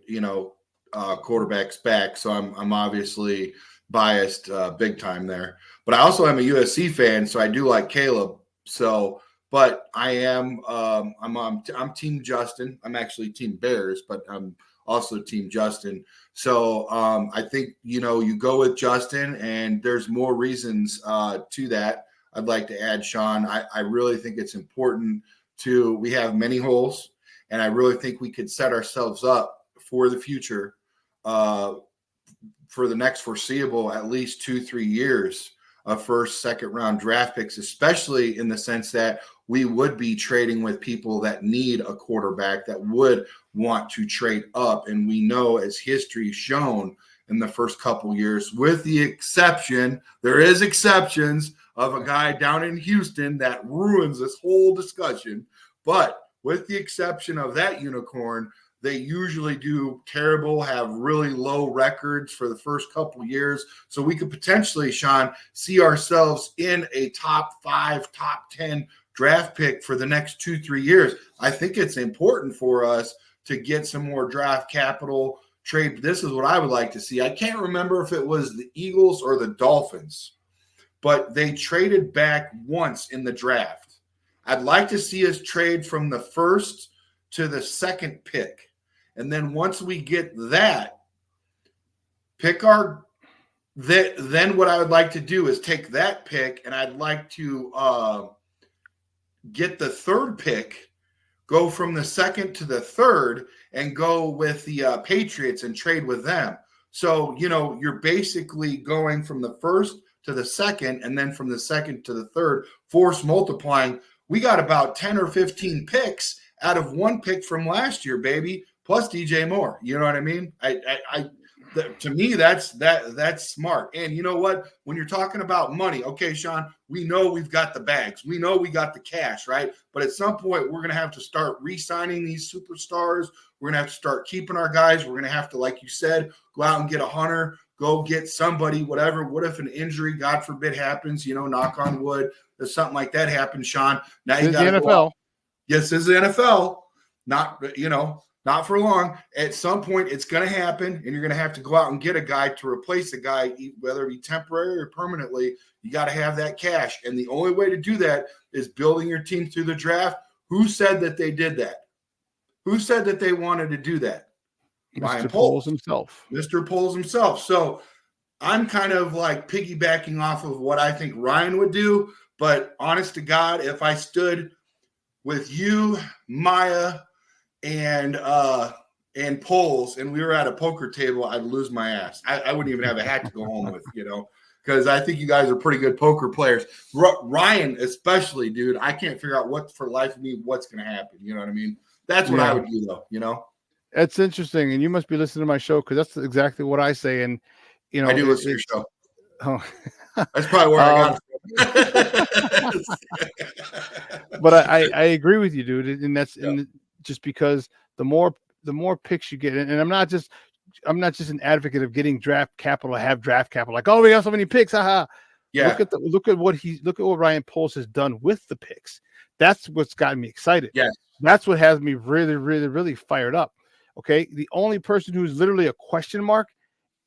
quarterback's back. So I'm obviously biased big time there. But I also am a USC fan, so I do like Caleb. So, but I am I'm Team Justin. I'm actually Team Bears, but I'm also Team Justin. So I think, you go with Justin, and there's more reasons to that. I'd like to add, Shawn. I really think it's important we have many holes, and I really think we could set ourselves up for the future for the next foreseeable, at least 2-3 years of first, second round draft picks, especially in the sense that we would be trading with people that need a quarterback, that would want to trade up. And we know, as history shown in the first couple years, with the exception, there is exceptions of a guy down in Houston that ruins this whole discussion. But with the exception of that unicorn, they usually do terrible, have really low records for the first couple years. So we could potentially, Shawn, see ourselves in a top 5, top 10 draft pick for the next 2-3 years. I think it's important for us to get some more draft capital trade. This is what I would like to see. I can't remember if it was the Eagles or the Dolphins, but they traded back once in the draft. I'd like to see us trade from the first to the second pick. And then once we get that, pick our – then what I would like to do is take that pick, and I'd like to get the third pick, go from the second to the third, and go with the Patriots and trade with them. So, you're basically going from the first to the second, and then from the second to the third, force multiplying. We got about 10 or 15 picks out of one pick from last year, baby, plus DJ Moore. You know what I mean? To me, that's smart. And you know what? When you're talking about money, okay, Shawn, we know we've got the bags. We know we got the cash, right? But at some point, we're going to have to start re-signing these superstars. We're going to have to start keeping our guys. We're going to have to, like you said, go out and get a hunter, go get somebody, whatever. What if an injury, God forbid, happens, knock on wood, if something like that happens, Shawn. Now you got the NFL. Yes, this is the NFL. Not for long. At some point, it's going to happen, and you're going to have to go out and get a guy to replace a guy, whether it be temporary or permanently. You got to have that cash, and the only way to do that is building your team through the draft. Who said that they did that? Who said that they wanted to do that? Mr. Poles himself. Mr. Poles himself. So I'm kind of like piggybacking off of what I think Ryan would do, but honest to God, if I stood with you, Maya, and Poles, and we were at a poker table, I'd lose my ass. I wouldn't even have a hat to go home with, because I think you guys are pretty good poker players. Ryan, especially, dude, I can't figure out what for life of me what's going to happen. You know what I mean? That's what I would do, though. It's interesting, and you must be listening to my show because that's exactly what I say. And I do listen to your show. Oh, that's probably where I got it from. But I agree with you, dude, and that's just because the more picks you get, and I'm not just an advocate of getting draft capital to have draft capital. Like, oh, we got so many picks, haha. Yeah. Look at what Ryan Poles has done with the picks. That's what's gotten me excited. Yeah. That's what has me really, really, really fired up. Okay. The only person who's literally a question mark,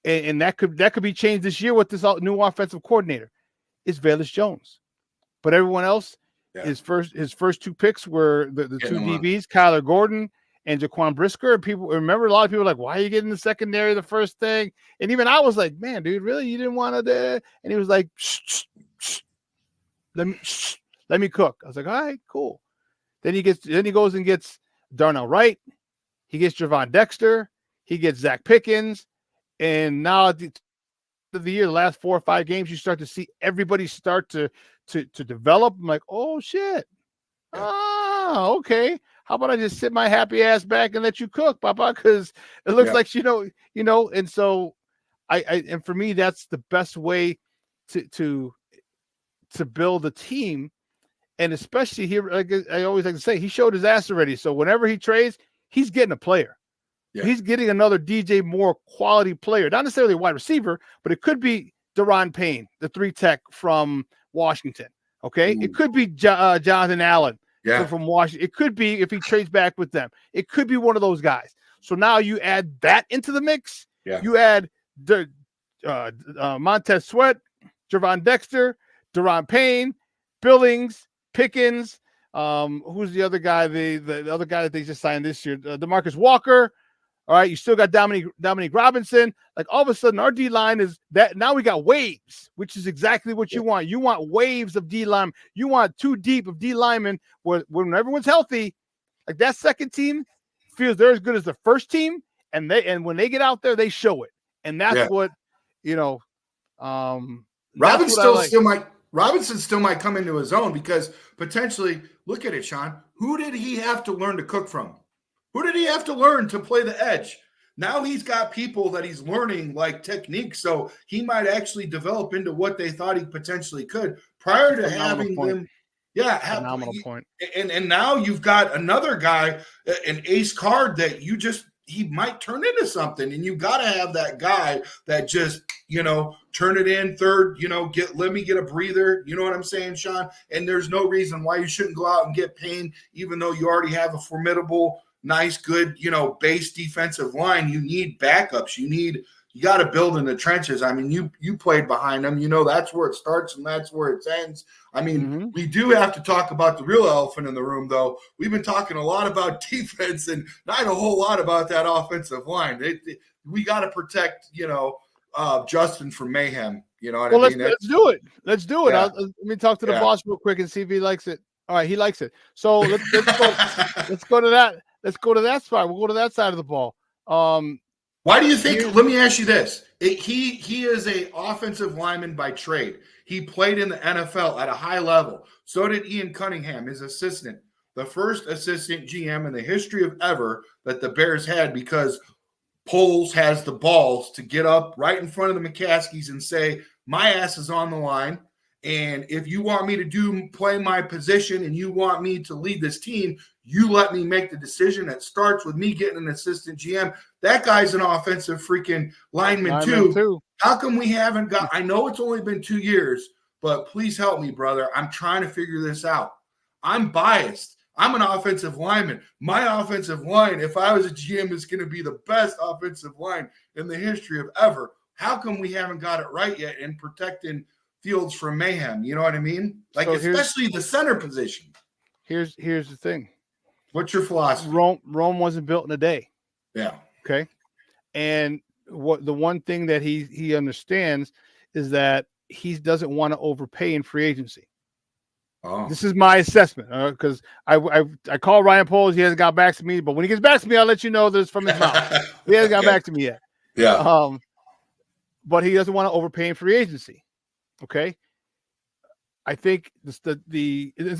and that could be changed this year with this new offensive coordinator, is Velus Jones. But everyone else, his first two picks were the two DBs, Kyler Gordon and Jaquan Brisker. People remember, a lot of people were like, why are you getting the secondary the first thing? And even I was like, man, dude, really? You didn't want to? And he was like, let me cook. I was like, all right, cool. Then he goes and gets Darnell Wright. He gets Javon Dexter. He gets Zach Pickens. And now at the end of the year, the last 4 or 5 games, you start to see everybody start to develop. I'm like, oh shit. Oh, okay. How about I just sit my happy ass back and let you cook, Papa? Because it looks like and so and for me, that's the best way to build a team. And especially here, like I always like to say, he showed his ass already. So whenever he trades, he's getting a player. Yeah. He's getting another DJ Moore quality player, not necessarily a wide receiver, but it could be Daron Payne, the 3-tech from Washington. Okay. Ooh. It could be Jonathan Allen from Washington. It could be, if he trades back with them, it could be one of those guys. So now you add that into the mix. Yeah. You add Montez Sweat, Javon Dexter, Daron Payne, Billings, Pickens. Who's the other guy? The other guy that they just signed this year, DeMarcus Walker. All right, you still got Dominique Robinson. Like, all of a sudden, our D line is that now we got waves, which is exactly what you want. You want waves of D line. You want 2 deep of D linemen when everyone's healthy. Like, that second team feels they're as good as the first team, and when they get out there, they show it. And that's what Robinson still might come into his own, because potentially, look at it, Shawn. Who did he have to learn to cook from? Who did he have to learn to play the edge? Now he's got people that he's learning like technique, so he might actually develop into what they thought he potentially could prior to having them. Yeah, phenomenal point. And now you've got another guy, an ace card that he might turn into something, and you got to have that guy that just turn it in third, let me get a breather. You know what I'm saying, Shawn? And there's no reason why you shouldn't go out and get Payne, even though you already have a formidable, nice, good, base defensive line. You need backups. You got to build in the trenches. I mean, you played behind them. That's where it starts and that's where it ends. I mean, we do have to talk about the real elephant in the room, though. We've been talking a lot about defense and not a whole lot about that offensive line. We got to protect, Justin from mayhem. You know what I mean? Let's do it. Let's do it. Yeah. Let me talk to the boss real quick and see if he likes it. All right, he likes it. So let's go. Let's go to that. Let's go to that spot. We'll go to that side of the ball. Why do you think? Let me ask you this: he is a offensive lineman by trade. He played in the NFL at a high level. So did Ian Cunningham, his assistant, the first assistant GM in the history of ever that the Bears had, because Poles has the balls to get up right in front of the McCaskies and say, "My ass is on the line, and if you want me to play my position and you want me to lead this team, you let me make the decision. It starts with me getting an assistant GM." That guy's an offensive freaking lineman too. How come we haven't got – I know it's only been 2 years, but please help me, brother. I'm trying to figure this out. I'm biased. I'm an offensive lineman. My offensive line, if I was a GM, is going to be the best offensive line in the history of ever. How come we haven't got it right yet in protecting Fields from mayhem? You know what I mean? Like, so especially the center position. Here's the thing. What's your philosophy? Rome wasn't built in a day. Yeah. Okay. And the one thing that he understands is that he doesn't want to overpay in free agency. Oh. This is my assessment, because I call Ryan Poles. He hasn't got back to me, but when he gets back to me, I'll let you know this from his mouth. He hasn't got back to me yet. Yeah. But he doesn't want to overpay in free agency. Okay. I think let's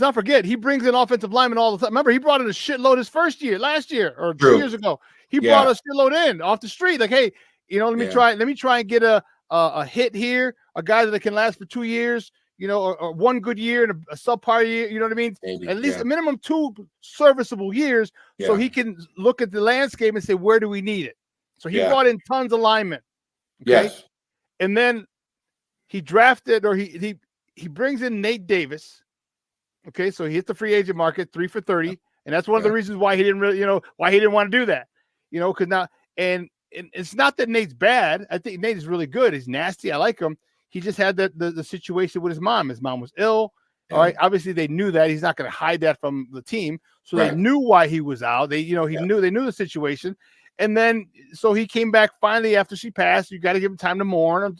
not forget, he brings in offensive linemen all the time. Remember, he brought in a shitload his last year or 2 years ago. He brought a shitload in off the street. Like, hey, let me try and get a hit here, a guy that can last for 2 years, or 1 good year and a subpar year. You know what I mean? Maybe, at least a minimum 2 serviceable years, so he can look at the landscape and say, where do we need it? So he brought in tons of linemen. Okay? Yes. And then he drafted, or he brings in Nate Davis. Okay, so he hit the free agent market 3 for $30, and that's one of the reasons why he didn't really, why he didn't want to do that. Because now, and it's not that Nate's bad. I think Nate is really good. He's nasty. I like him. He just had the situation with his mom. His mom was ill. All right. Obviously, they knew that. He's not going to hide that from the team. So they knew why he was out. They knew the situation. And then so he came back finally after she passed. You got to give him time to mourn.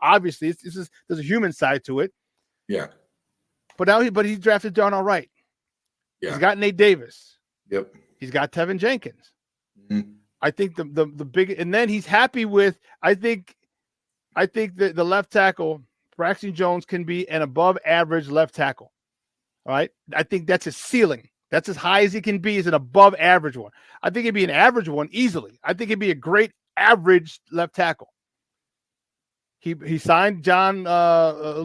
Obviously, there's a human side to it. Yeah. But he drafted Darnell Wright. Yeah. He's got Nate Davis. Yep. He's got Tevin Jenkins. Mm-hmm. I think the big, and then he's happy with, I think that the left tackle, Braxton Jones, can be an above average left tackle. All right. I think that's his ceiling. That's as high as he can be, is an above average one. I think it'd be an average one easily. I think it'd be a great average left tackle. He signed John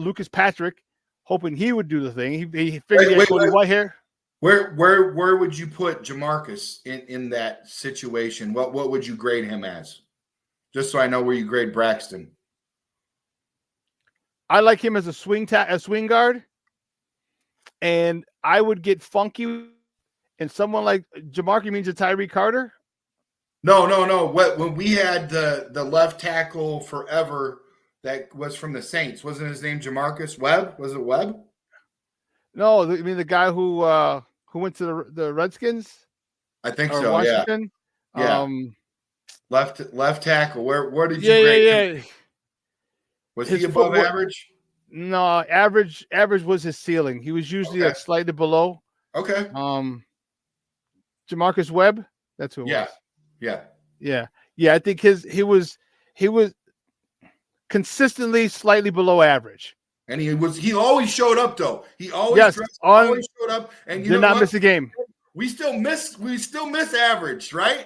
Lucas Patrick, hoping he would do the thing. He figured he had white hair. Where would you put Jamarcus in that situation? What would you grade him as? Just so I know where you grade Braxton. I like him as a swing guard, and I would get funky. And someone like Jamarcus means a Tyree Carter. No. When we had the left tackle forever that was from the Saints, wasn't his name Jamarcus Webb? Was it Webb? No, I mean the guy who went to the Redskins. I think so. Washington. Yeah. Left tackle. Where did you grade him? Was he above average? No, average was his ceiling. He was usually like slightly below. Okay. Jamarcus Webb. That's who it was. Yeah. I think he was consistently slightly below average. And he always showed up though. He always showed up, and you did not miss a game. We still miss average, right?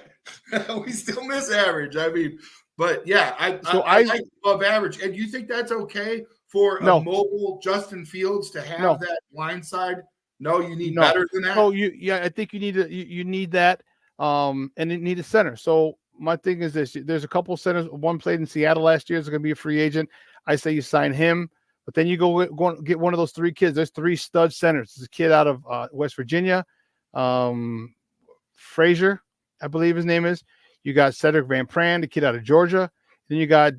We still miss average. I mean, but yeah, I like above average. And you think that's okay for a mobile Justin Fields to have that line side? No, you need better than that. I think you need that. And you need a center. So my thing is this: there's a couple centers. One played in Seattle last year. Is going to be a free agent. I say you sign him, but then you go get one of those 3 kids. There's 3 stud centers. There's a kid out of West Virginia, Frazier, I believe his name is. You got Cedric Van Pran, the kid out of Georgia. Then you got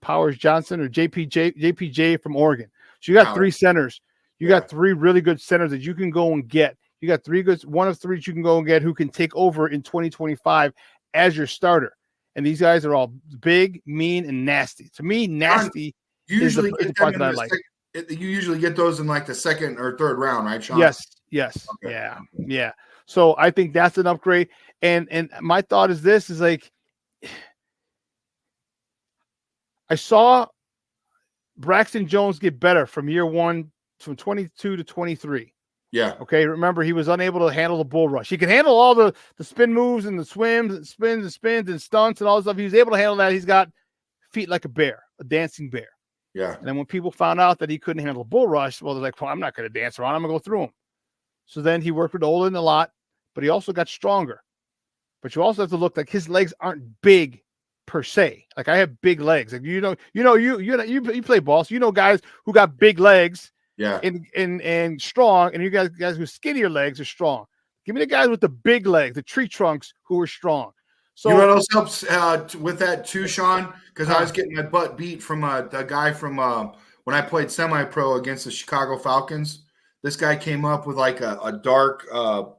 Powers Johnson or JPJ from Oregon. So you got 3 centers. You got 3 really good centers that you can go and get. You got 3 good, one of 3 you can go and get who can take over in 2025 as your starter. And these guys are all big, mean, and nasty. To me, nasty is the part that I like. You usually get those in like the 2nd or 3rd round, right, Shawn? Yes. Okay. Yeah. So I think that's an upgrade. And my thought is this: is like, I saw Braxton Jones get better from year 1, from 22 to 23. Yeah. Okay. Remember, he was unable to handle the bull rush. He could handle all the spin moves and the swims and spins and stunts and all this stuff. He was able to handle that. He's got feet like a bear, a dancing bear. Yeah. And then when people found out that he couldn't handle the bull rush, well, they're like, well, I'm not going to dance around. I'm going to go through him. So then he worked with Olin a lot, but he also got stronger. But you also have to look like his legs aren't big per se. Like I have big legs. Like you play ball, so you know guys who got big legs. Yeah. And strong, and you guys with skinnier legs are strong. Give me the guys with the big legs, the tree trunks who are strong. So you know what else helps with that too, Shawn? Because I was getting my butt beat from the guy from when I played semi-pro against the Chicago Falcons. This guy came up with like a dark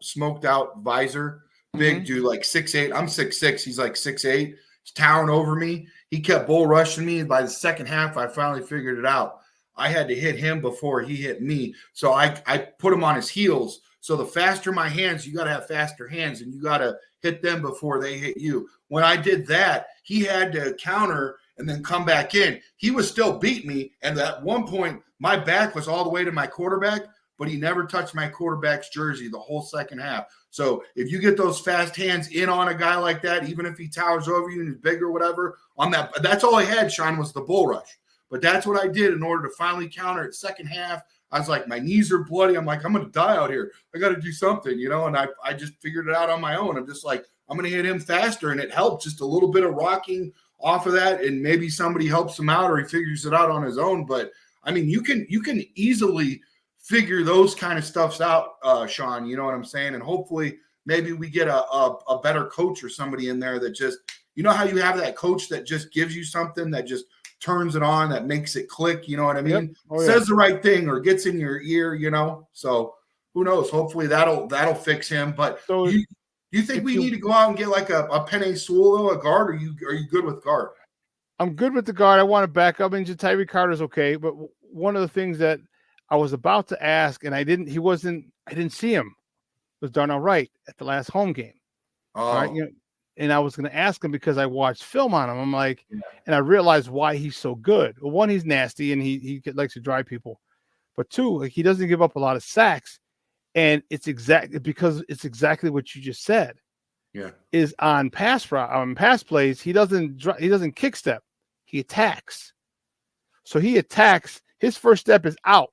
smoked out visor. Big dude, like 6'8". I'm 6'6". He's like 6'8". He's towering over me. He kept bull rushing me. By the second half, I finally figured it out. I had to hit him before he hit me. So I put him on his heels. So the faster my hands, you got to have faster hands, and you got to hit them before they hit you. When I did that, he had to counter and then come back in. He was still beat me. And at one point, my back was all the way to my quarterback, but he never touched my quarterback's jersey the whole second half. So if you get those fast hands in on a guy like that, even if he towers over you and is big or whatever, on that's all I had, Shawn, was the bull rush. But that's what I did in order to finally counter it second half. I was like, my knees are bloody. I'm like, I'm going to die out here. I got to do something, and I just figured it out on my own. I'm just like, I'm going to hit him faster. And it helped, just a little bit of rocking off of that. And maybe somebody helps him out or he figures it out on his own. But I mean, you can easily figure those kind of stuffs out, Shawn, you know what I'm saying? And hopefully maybe we get a better coach or somebody in there that just, how you have that coach that just gives you something that just turns it on, that makes it click, you know what I mean? Yep. Oh, says the right thing or gets in your ear, So who knows? Hopefully that'll fix him. But so you think we need to go out and get like a Penei Sewell, a guard? Or are you good with guard? I'm good with the guard. I want to back up. And Tyree Carter's okay. But one of the things that I was about to ask, and I didn't see him, was Darnell Wright at the last home game. Oh. All right, and I was going to ask him because I watched film on him. I'm like, and I realized why he's so good. Well, one, he's nasty and he likes to drive people, but 2, like, he doesn't give up a lot of sacks, and it's exactly what you just said. Yeah, is on pass plays. He doesn't kick step. He attacks. So he attacks. His first step is out.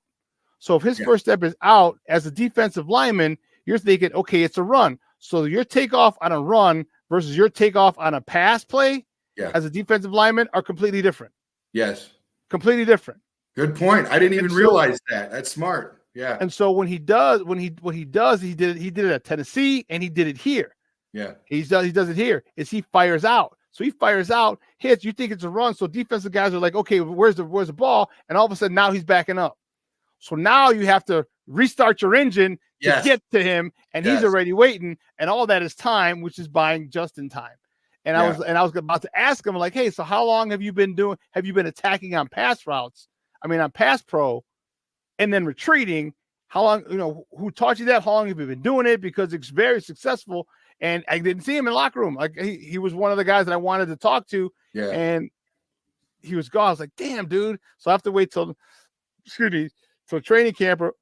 So if his first step is out, as a defensive lineman, you're thinking, okay, it's a run. So your takeoff on a run versus your takeoff on a pass play as a defensive lineman are completely different. Yes. Completely different. Good point. I didn't even realize that. That's smart. Yeah. And so when he does, he did it at Tennessee, and he did it here. Yeah. He does it here, is he fires out. So he fires out, hits, you think it's a run. So defensive guys are like, okay, where's the ball? And all of a sudden now he's backing up. So now you have to restart your engine to get to him, and he's already waiting, and all that is time, which is buying just in time. And I was about to ask him, like, hey, so how long have you been attacking on pass routes? I mean, on pass pro, and then retreating? How long, who taught you that? How long have you been doing it? Because it's very successful. And I didn't see him in the locker room. Like, he was one of the guys that I wanted to talk to. Yeah. And he was gone. I was like, damn, dude. So I have to wait till training camp or,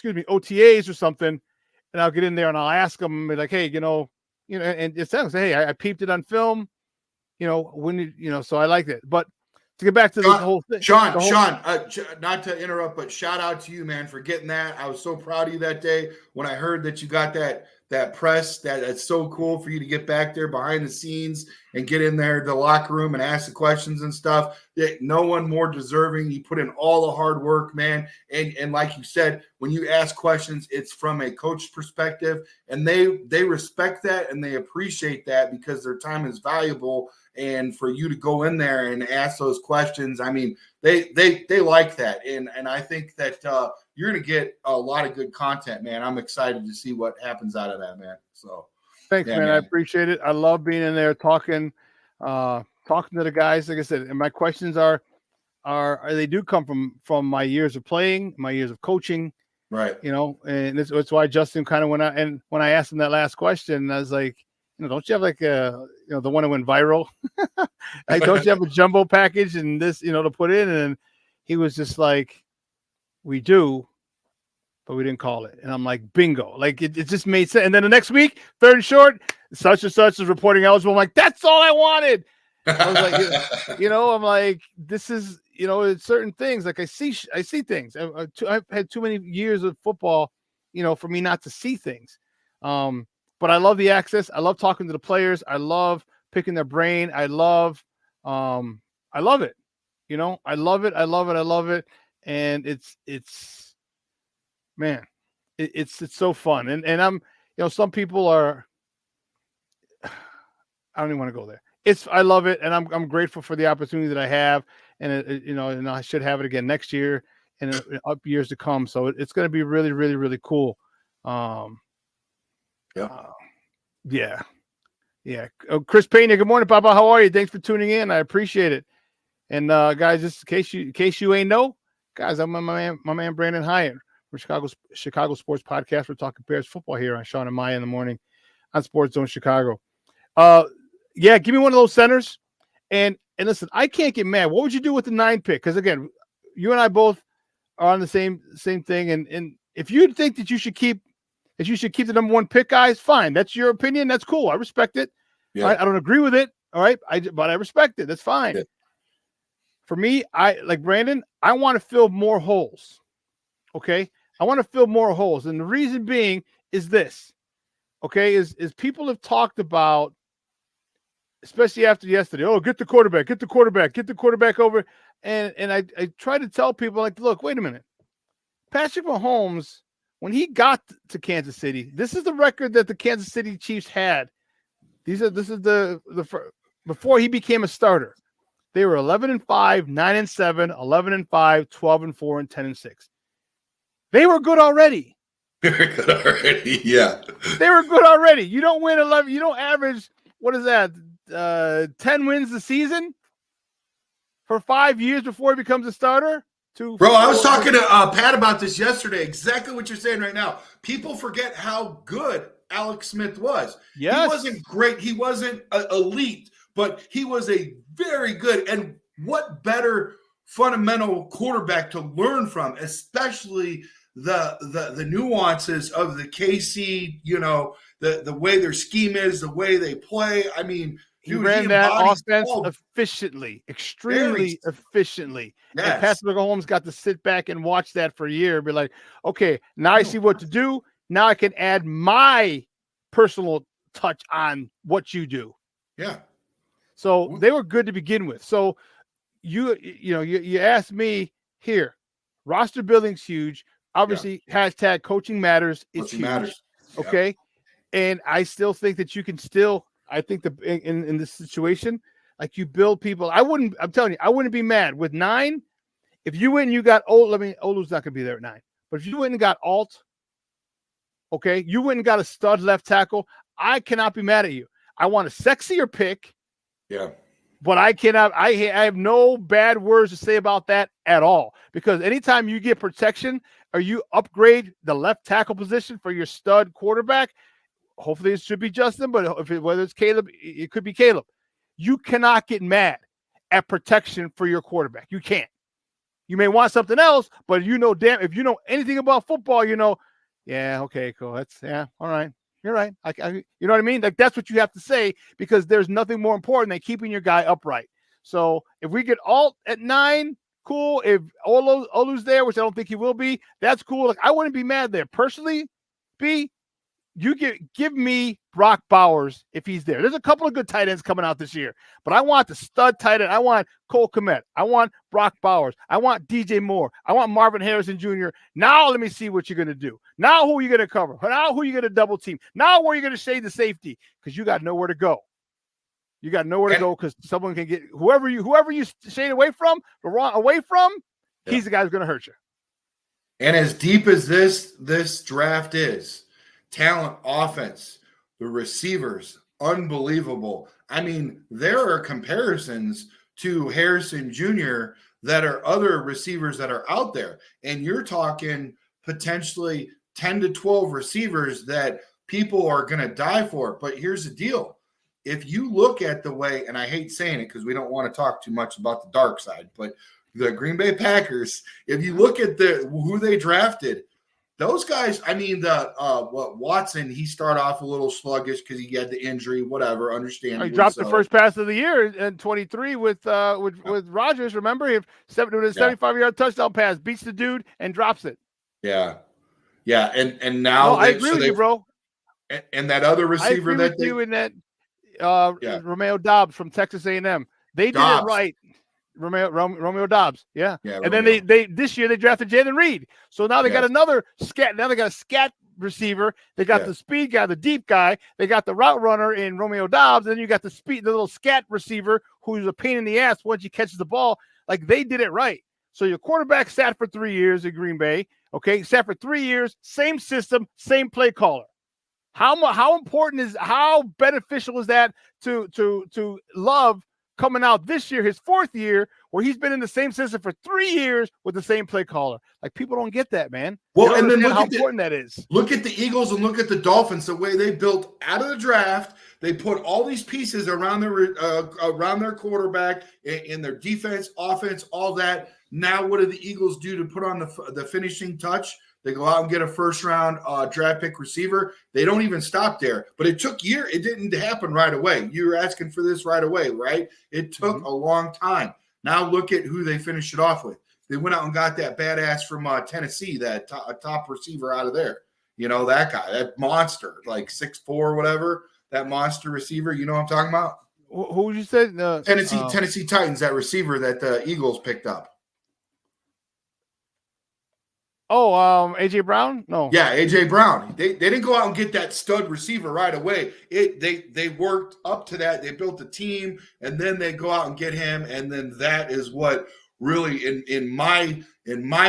OTAs or something. And I'll get in there and I'll ask him, and be like, hey, and it sounds, hey, I peeped it on film, so I liked it. But to get back to the whole thing. Shawn, not to interrupt, but shout out to you, man, for getting that. I was so proud of you that day when I heard that you got that press. That's so cool for you to get back there behind the scenes and get in there, the locker room, and ask the questions and stuff. No one more deserving. You put in all the hard work, man. And like you said, when you ask questions, it's from a coach perspective, and they respect that and they appreciate that because their time is valuable. And for you to go in there and ask those questions, I mean, they like that. And I think that you're going to get a lot of good content, man. I'm excited to see what happens out of that, man. So thanks, man. I appreciate it. I love being in there talking to the guys. Like I said, and my questions are they do come from my years of playing, my years of coaching, right? You know, and that's why Justin kind of went out. And when I asked him that last question, I was like, don't you have like the one that went viral? Like, don't you have a jumbo package and this, to put in? And he was just like, we do, but we didn't call it. And I'm like, bingo. Like it just made sense. And then the next week, third and short, such and such is reporting eligible. I'm like, that's all I wanted. I was like, I'm like, this is, it's certain things. Like I see things. I've had too many years of football, for me not to see things. But I love the access. I love talking to the players. I love picking their brain. I love it. I love it. I love it. And it's man, it's so fun. And I'm, some people are, I don't even want to go there. I love it. And I'm grateful for the opportunity that I have. And and I should have it again next year and up years to come. So it's going to be really, really, really cool. Yeah. Oh, Chris Pena, good morning, Papa. How are you? Thanks for tuning in. I appreciate it. And guys, just in case you ain't know, guys, I'm my man Brandon Hiatt from Chicago Sports Podcast. We're talking Bears football here on Shawn and Maya in the morning on Sports Zone Chicago. Yeah, give me one of those centers. And listen, I can't get mad. What would you do with the 9 pick? Because again, you and I both are on the same thing. And if you think that you should keep the number 1 pick, guys, fine. That's your opinion. That's cool. I respect it. Yeah. All right? I don't agree with it. All right. But I respect it. That's fine. Yeah. For me, I like Brandon, I want to fill more holes. Okay. I want to fill more holes. And the reason being is this. Okay. Is people have talked about, especially after yesterday, get the quarterback over. And I try to tell people, like, look, wait a minute. Patrick Mahomes, when he got to Kansas City, this is the record that the Kansas City Chiefs had. This is the before he became a starter. They were 11-5, 9-7, 11-5, 12-4, and 10-6. They were good already. Yeah. They were good already. You don't win 11. You don't average, what is that, 10 wins a season for 5 years before he becomes a starter? Bro, I was talking to Pat about this yesterday. Exactly what you're saying right now. People forget how good Alex Smith was. Yes. He wasn't great. He wasn't elite, but he was a very good. And what better fundamental quarterback to learn from, especially the nuances of the KC, the way their scheme is, the way they play. I mean, he ran that offense efficiently, extremely efficiently. Yes. And Patrick Mahomes got to sit back and watch that for a year and be like, okay, now I see what to do. Now I can add my personal touch on what you do. Yeah. So they were good to begin with. So you asked me here, roster building's huge. Obviously, hashtag coaching matters. It's huge. Matters. Okay. And I still think that you can I think in this situation, like, you build people. I'm telling you, I wouldn't be mad with 9. If you went and you got Olu's not going to be there at 9. But if you went and got Alt, okay, you went and got a stud left tackle, I cannot be mad at you. I want a sexier pick. Yeah. But I cannot, I have no bad words to say about that at all. Because anytime you get protection or you upgrade the left tackle position for your stud quarterback, hopefully it should be Justin, but whether it's Caleb, it could be Caleb. You cannot get mad at protection for your quarterback. You can't. You may want something else, but if you know anything about football, yeah, okay, cool. All right. You're right. You know what I mean? Like, that's what you have to say, because there's nothing more important than keeping your guy upright. So if we get Alt at 9, cool. If Olu's there, which I don't think he will be, that's cool. Like, I wouldn't be mad there. Personally, You give me Brock Bowers if he's there. There's a couple of good tight ends coming out this year, but I want the stud tight end. I want Cole Kmet. I want Brock Bowers. I want DJ Moore. I want Marvin Harrison Jr. Now let me see what you're going to do. Now who are you going to cover? Now who are you going to double team? Now where are you going to shade the safety? Because you got nowhere to go. You got nowhere to go because someone can get whoever you shade away from, he's the guy who's going to hurt you. And as deep as this draft is, talent, offense, the receivers, unbelievable. I mean, there are comparisons to Harrison Jr. that are other receivers that are out there. And you're talking potentially 10 to 12 receivers that people are going to die for. But here's the deal. If you look at the way, and I hate saying it because we don't want to talk too much about the dark side, but the Green Bay Packers, if you look at who they drafted, those guys, I mean, Watson, he started off a little sluggish because he had the injury, whatever, understandably. He dropped the first pass of the year in 23 with Rodgers. Remember, he with a 75-yard touchdown pass, beats the dude and drops it. Yeah. Yeah, and now I agree with you, bro. And that other receiver Romeo Doubs from Texas A&M. They did it right. Romeo Doubs, yeah. And then they this year they drafted Jalen Reed. So now they got another scat. Now they got a scat receiver. They got the speed guy, the deep guy. They got the route runner in Romeo Doubs. And then you got the little scat receiver who's a pain in the ass once he catches the ball. Like they did it right. So your quarterback sat for 3 years at Green Bay. Okay, sat for 3 years, same system, same play caller. How beneficial is that to Love coming out this year, his 4th year, where he's been in the same system for 3 years with the same play caller? Like people don't get that, man. Well, and then look how important that is. Look at the Eagles and look at the Dolphins. The way they built out of the draft, they put all these pieces around their quarterback in their defense, offense, all that. Now, what do the Eagles do to put on the finishing touch? They go out and get a first-round draft pick receiver. They don't even stop there. But it took years. It didn't happen right away. You were asking for this right away, right? It took a long time. Now look at who they finished it off with. They went out and got that badass from Tennessee, that top receiver out of there. You know, that guy, that monster, like 6'4", whatever, that monster receiver. You know what I'm talking about? Who you said? Tennessee Titans, that receiver that the Eagles picked up. Oh, AJ Brown? No. Yeah, AJ Brown. They didn't go out and get that stud receiver right away. They worked up to that. They built a team, and then they go out and get him, and then that is what really, in my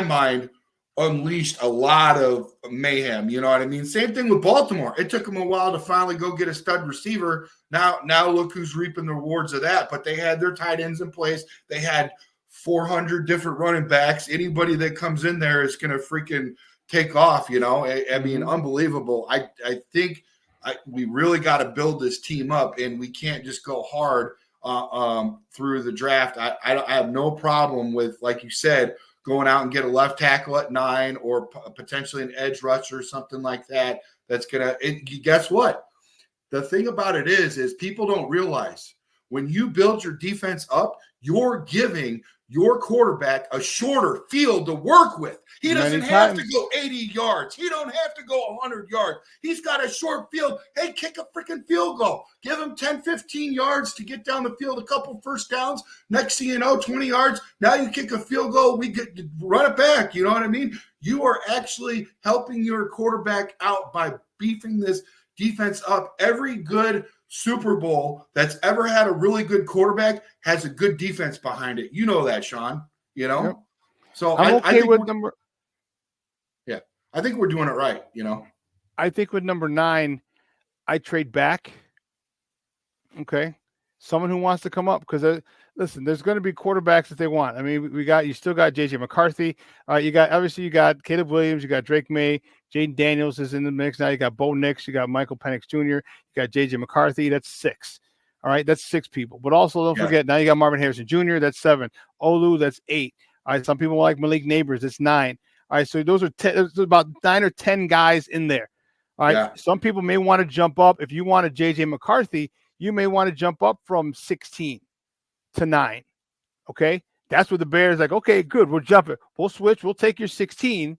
mind, unleashed a lot of mayhem. You know what I mean? Same thing with Baltimore. It took them a while to finally go get a stud receiver. Now look who's reaping the rewards of that. But they had their tight ends in place. They had 400 different running backs. Anybody that comes in there is going to freaking take off, you know? I mean, unbelievable. I think we really got to build this team up, and we can't just go hard through the draft. I have no problem with, like you said, going out and get a left tackle at 9 or potentially an edge rusher or something like that. That's going to – guess what? The thing about it is people don't realize when you build your defense up, you're giving – your quarterback a shorter field to work with. He doesn't have to go 80 yards. He don't have to go 100 yards. He's got a short field. Hey, kick a freaking field goal. Give him 10, 15 yards to get down the field, a couple first downs. Next thing you know, 20 yards. Now you kick a field goal. We get run it back. You know what I mean? You are actually helping your quarterback out by beefing this defense up. Every good Super Bowl that's ever had a really good quarterback has a good defense behind it. You know that, Shawn. You know? Yep. So I think with number. Yeah, I think we're doing it right, you know. I think with number 9, I trade back. Okay. Someone who wants to come up because listen, there's going to be quarterbacks that they want. I mean, you still got JJ McCarthy. You got Caleb Williams, you got Drake May, Jaden Daniels is in the mix now. You got Bo Nix, you got Michael Penix Jr., you got JJ McCarthy. That's 6. All right, that's 6 people. But also don't forget, now you got Marvin Harrison Jr., that's 7. Olu, that's 8. All right, some people like Malik Neighbors, that's 9. All right, so those are 10, there's about 9 or 10 guys in there. All right, some people may want to jump up. If you want a JJ McCarthy, you may want to jump up from 16 to 9. Okay, that's what the Bears like. Okay, good, we'll jump it. We'll switch. We'll take your 16,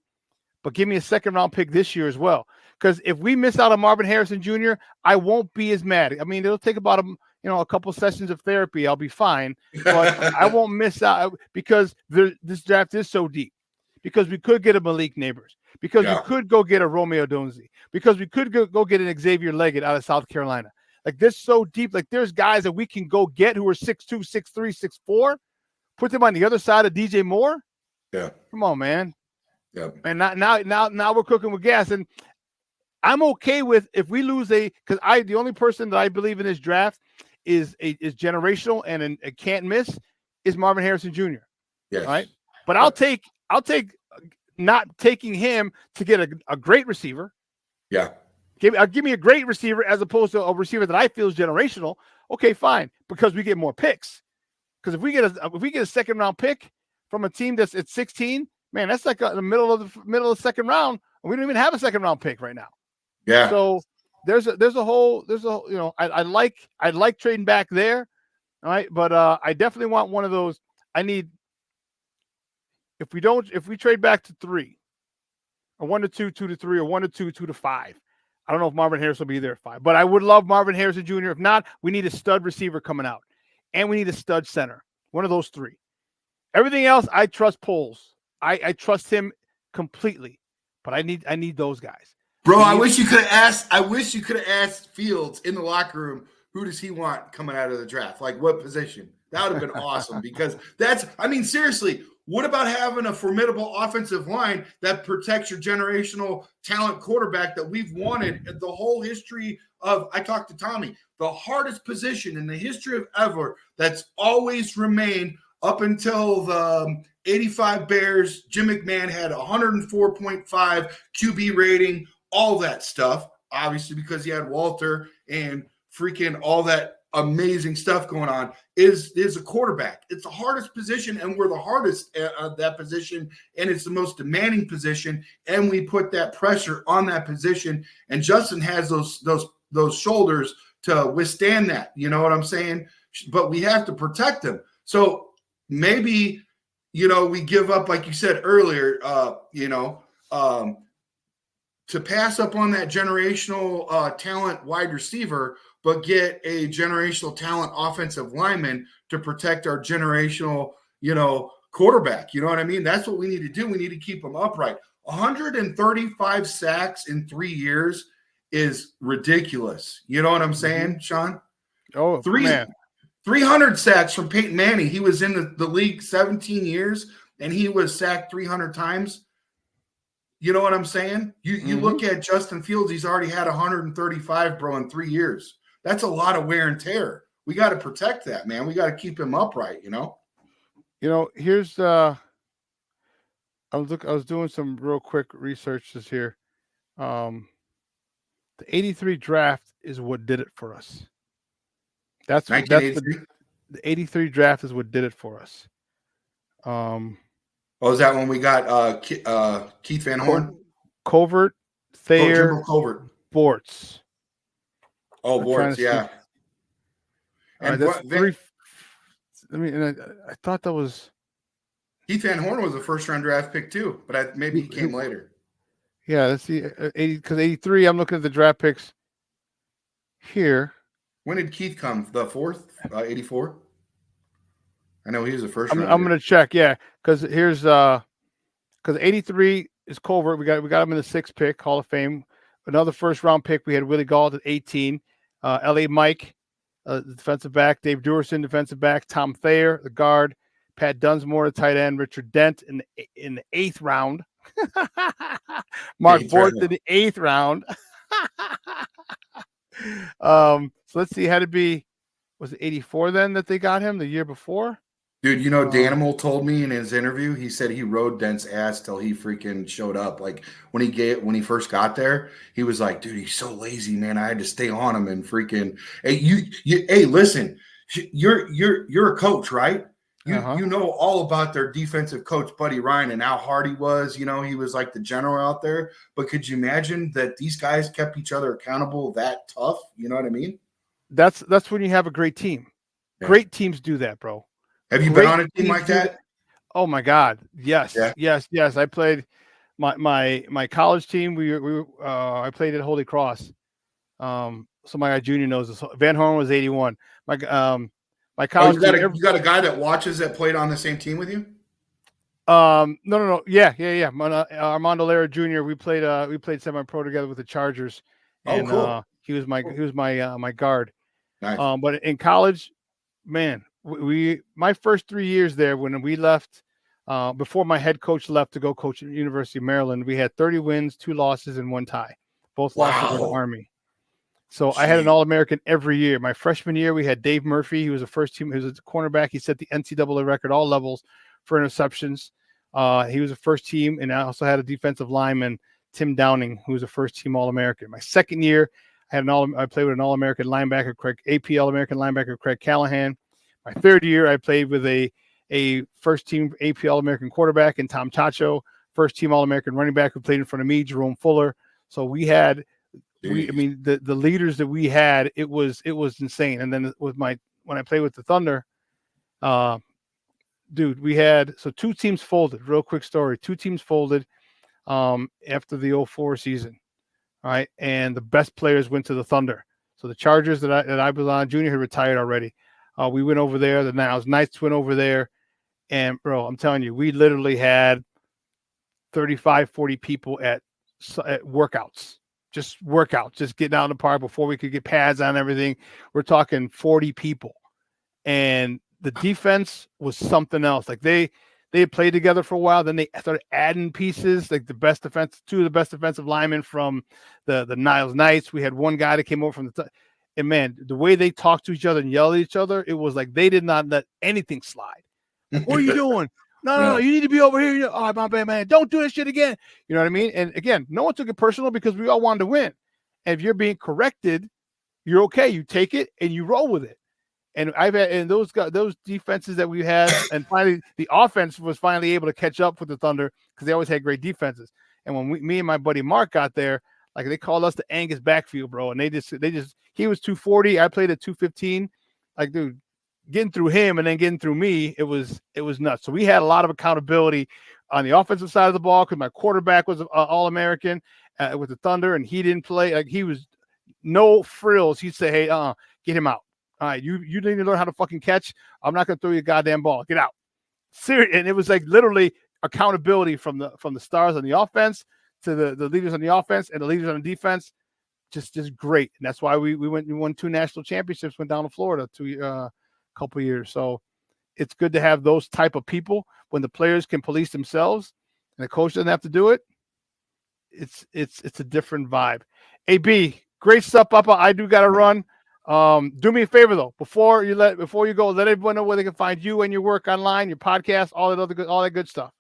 but give me a second round pick this year as well. because if we miss out on Marvin Harrison Jr., I won't be as mad. I mean, it'll take about a couple sessions of therapy. I'll be fine, but I won't miss out because this draft is so deep. Because we could get a Malik Neighbors, because we could go get a Romeo Donzi, because we could go get an Xavier Leggett out of South Carolina. Like, this so deep. Like, there's guys that we can go get who are 6'2", 6'3", 6'4", put them on the other side of DJ Moore. Yeah. Come on, man. Yeah. And now we're cooking with gas. And I'm okay with if we lose because the only person that I believe in this draft is generational and a can't miss is Marvin Harrison Jr. Yes. Right. But I'll take not taking him to get a great receiver. Yeah. Give me a great receiver as opposed to a receiver that I feel is generational. Okay, fine, because we get more picks. Because if we get a second round pick from a team that's at 16, man, that's like in the middle of the second round, and we don't even have a second round pick right now. Yeah. So there's a whole I like trading back there. All right, but I definitely want one of those. I need if we trade back to 3, or 1 to 2, 2 to 3, or 1 to 2, 2 to 5. I don't know if Marvin Harris will be there at 5, but I would love Marvin Harrison Jr. If not, we need a stud receiver coming out, and we need a stud center. One of those 3. Everything else, I trust Poles. I trust him completely, but I need those guys. Bro, I wish you could have asked Fields in the locker room, who does he want coming out of the draft? Like, what position? That would have been awesome, because seriously, what about having a formidable offensive line that protects your generational talent quarterback that we've wanted the whole history of? I talked to Tommy, the hardest position in the history of ever that's always remained up until the 85 Bears. Jim McMahon had 104.5 QB rating, all that stuff, obviously because he had Walter and freaking all that amazing stuff going on, is a quarterback. It's the hardest position, and we're the hardest at that position, and it's the most demanding position, and we put that pressure on that position, and Justin has those shoulders to withstand that. You know what I'm saying? But we have to protect him. So maybe, we give up, like you said earlier, to pass up on that generational talent wide receiver, but get a generational talent offensive lineman to protect our generational, quarterback. You know what I mean? That's what we need to do. We need to keep them upright. 135 sacks in 3 years is ridiculous. You know what I'm saying, Shawn? Oh, man. 300 sacks from Peyton Manning. He was in the league 17 years, and he was sacked 300 times. You know what I'm saying? You look at Justin Fields, he's already had 135, bro, in 3 years. That's a lot of wear and tear. We got to protect that, man. We got to keep him upright, Here's I was doing some real quick research this here. The 83 draft is what did it for us. That's the 83 draft is what did it for us. Is that when we got Keith Van Horn? Covert, Thayer, Bortz. Oh, Bortz, yeah. And that's 3. I thought that was Keith Van Horn was a first-round draft pick too, but maybe he came later. Yeah, let's see. 80 because 83. I'm looking at the draft picks here. When did Keith come? The 4th, 84. I know he was the first. I'm going to check. Yeah, because here's because 83 is Covert. We got him in the 6th pick, Hall of Fame. Another first-round pick. We had Willie Gault at 18. L.A. Mike, the defensive back. Dave Duerson, defensive back. Tom Thayer, the guard. Pat Dunsmore, the tight end. Richard Dent in the 8th round. Mark Bortz in the 8th round. So let's see. Had to be, was it 84 then that they got him the year before? Dude, Danimal told me in his interview, he said he rode Dent's ass till he freaking showed up. Like when he first got there, he was like, dude, he's so lazy, man. I had to stay on him and freaking. Hey, listen, you're a coach, right? You know all about their defensive coach, Buddy Ryan, and how hard he was. He was like the general out there. But could you imagine that these guys kept each other accountable that tough? You know what I mean? That's when you have a great team. Yeah. Great teams do that, bro. Have you been on a team like that? Oh my God. Yes. Yeah. Yes. I played my college team, I played at Holy Cross. So my guy Junior knows this. Van Horn was 81. My college you got team, you got a guy that watches that played on the same team with you? No. Yeah. Armando Lara Jr. We played semi-pro together with the Chargers, and cool. He was my guard. Nice. But in college, man, my first 3 years there, when we left, before my head coach left to go coach at the University of Maryland, we had 30 wins, 2 losses, and 1 tie. Both losses were the Army. So I had an All-American every year. My freshman year, we had Dave Murphy. He was a first team. He was a cornerback. He set the NCAA record all levels for interceptions. He was a first team, and I also had a defensive lineman, Tim Downing, who was a first team All-American. My second year, I played with an All-American linebacker, AP All-American linebacker, Craig Callahan. My third year, I played with a first team AP All-American quarterback and Tom Chacho, first team All-American running back who played in front of me, Jerome Fuller. So we had, the leaders that we had, it was insane. And then when I played with the Thunder, dude, we had, so 2 teams folded. Real quick story. 2 teams folded after the 2004 season. All right. And the best players went to the Thunder. So the Chargers that I was on, Junior had retired already. We went over there. The Knights went over there. And, bro, I'm telling you, we literally had 35, 40 people at workouts. Just workouts, just getting out in the park before we could get pads on and everything. We're talking 40 people. And the defense was something else. Like they had played together for a while. Then they started adding pieces, like 2 of the best defensive linemen from the Niles Knights. We had one guy that came over from and man, the way they talked to each other and yelled at each other, it was like they did not let anything slide. Like, what are you doing? No, you need to be over here. Oh, my bad, man. Don't do this shit again. You know what I mean? And again, no one took it personal because we all wanted to win. And if you're being corrected, you're okay. You take it and you roll with it. And those defenses that we had, and finally the offense was finally able to catch up with the Thunder because they always had great defenses. And when me and my buddy Mark got there, like they called us the Angus backfield, bro. And he was 240. I played at 215. Like, dude, getting through him and then getting through me, it was nuts. So we had a lot of accountability on the offensive side of the ball because my quarterback was All-American with the Thunder, and he didn't play. Like, he was no frills. He'd say, hey, get him out. All right, you need to learn how to fucking catch. I'm not going to throw you a goddamn ball. Get out. Serious. And it was like literally accountability from the stars on the offense to the leaders on the offense and the leaders on the defense. Just great. And that's why we won 2 national championships, went down to Florida a couple of years. So it's good to have those type of people when the players can police themselves and the coach doesn't have to do it. It's a different vibe. AB, great stuff, Papa. I do got to run. Do me a favor though, before you go, let everyone know where they can find you and your work online, your podcast, all that good stuff.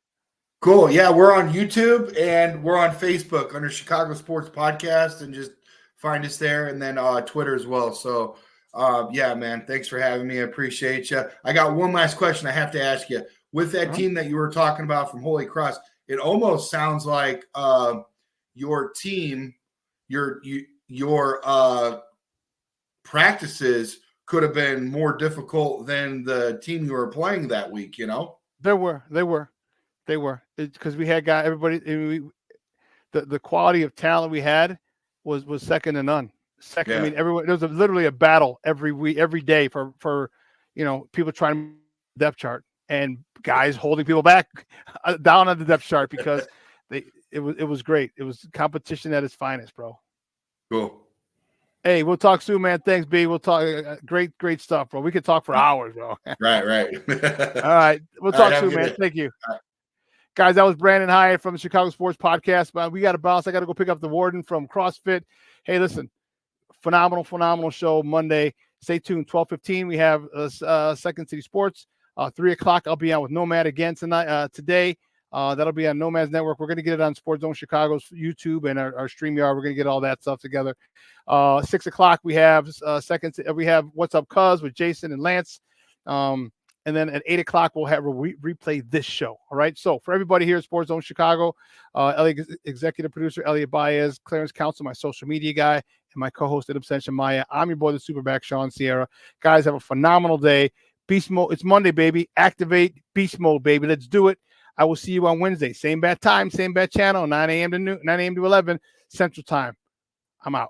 Cool. Yeah, we're on YouTube and we're on Facebook under Chicago Sports Podcast, and just find us there, and then Twitter as well. So yeah, man, thanks for having me. I appreciate you. I got one last question I have to ask you. With that team that you were talking about from Holy Cross, it almost sounds like your team, your practices could have been more difficult than the team you were playing that week, you know? They were. It's because we had the quality of talent we had was second to none. Second, yeah. I mean, everyone, there was literally a battle every week, every day for people trying to depth chart and guys holding people back down on the depth chart because it was great. It was competition at its finest, bro. Cool. Hey, we'll talk soon, man. Thanks, B. We'll talk. Great stuff, bro. We could talk for hours, bro. Right. All right. We'll talk soon, man. Thank you. Guys, that was Brandon Hiatt from the Chicago Sports Podcast. But we got to bounce. I got to go pick up the warden from CrossFit. Hey, listen, phenomenal show Monday. Stay tuned. 12:15. We have Second City Sports. 3 o'clock. I'll be on with Nomad again today. That'll be on Nomad's Network. We're going to get it on Sports Zone Chicago's YouTube and our StreamYard. We're going to get all that stuff together. 6 o'clock, we have we have What's Up Cuz with Jason and Lance. And then at 8 o'clock, we'll replay this show. All right. So for everybody here at Sports Zone Chicago, executive producer Elliot Baez, Clarence Council, my social media guy, and my co-host Absentia Maya. I'm your boy, the Superback, Shawn Sierra. Guys, have a phenomenal day. Beast mode. It's Monday, baby. Activate beast mode, baby. Let's do it. I will see you on Wednesday. Same bad time, same bad channel, 9 a.m. to 11 Central Time. I'm out.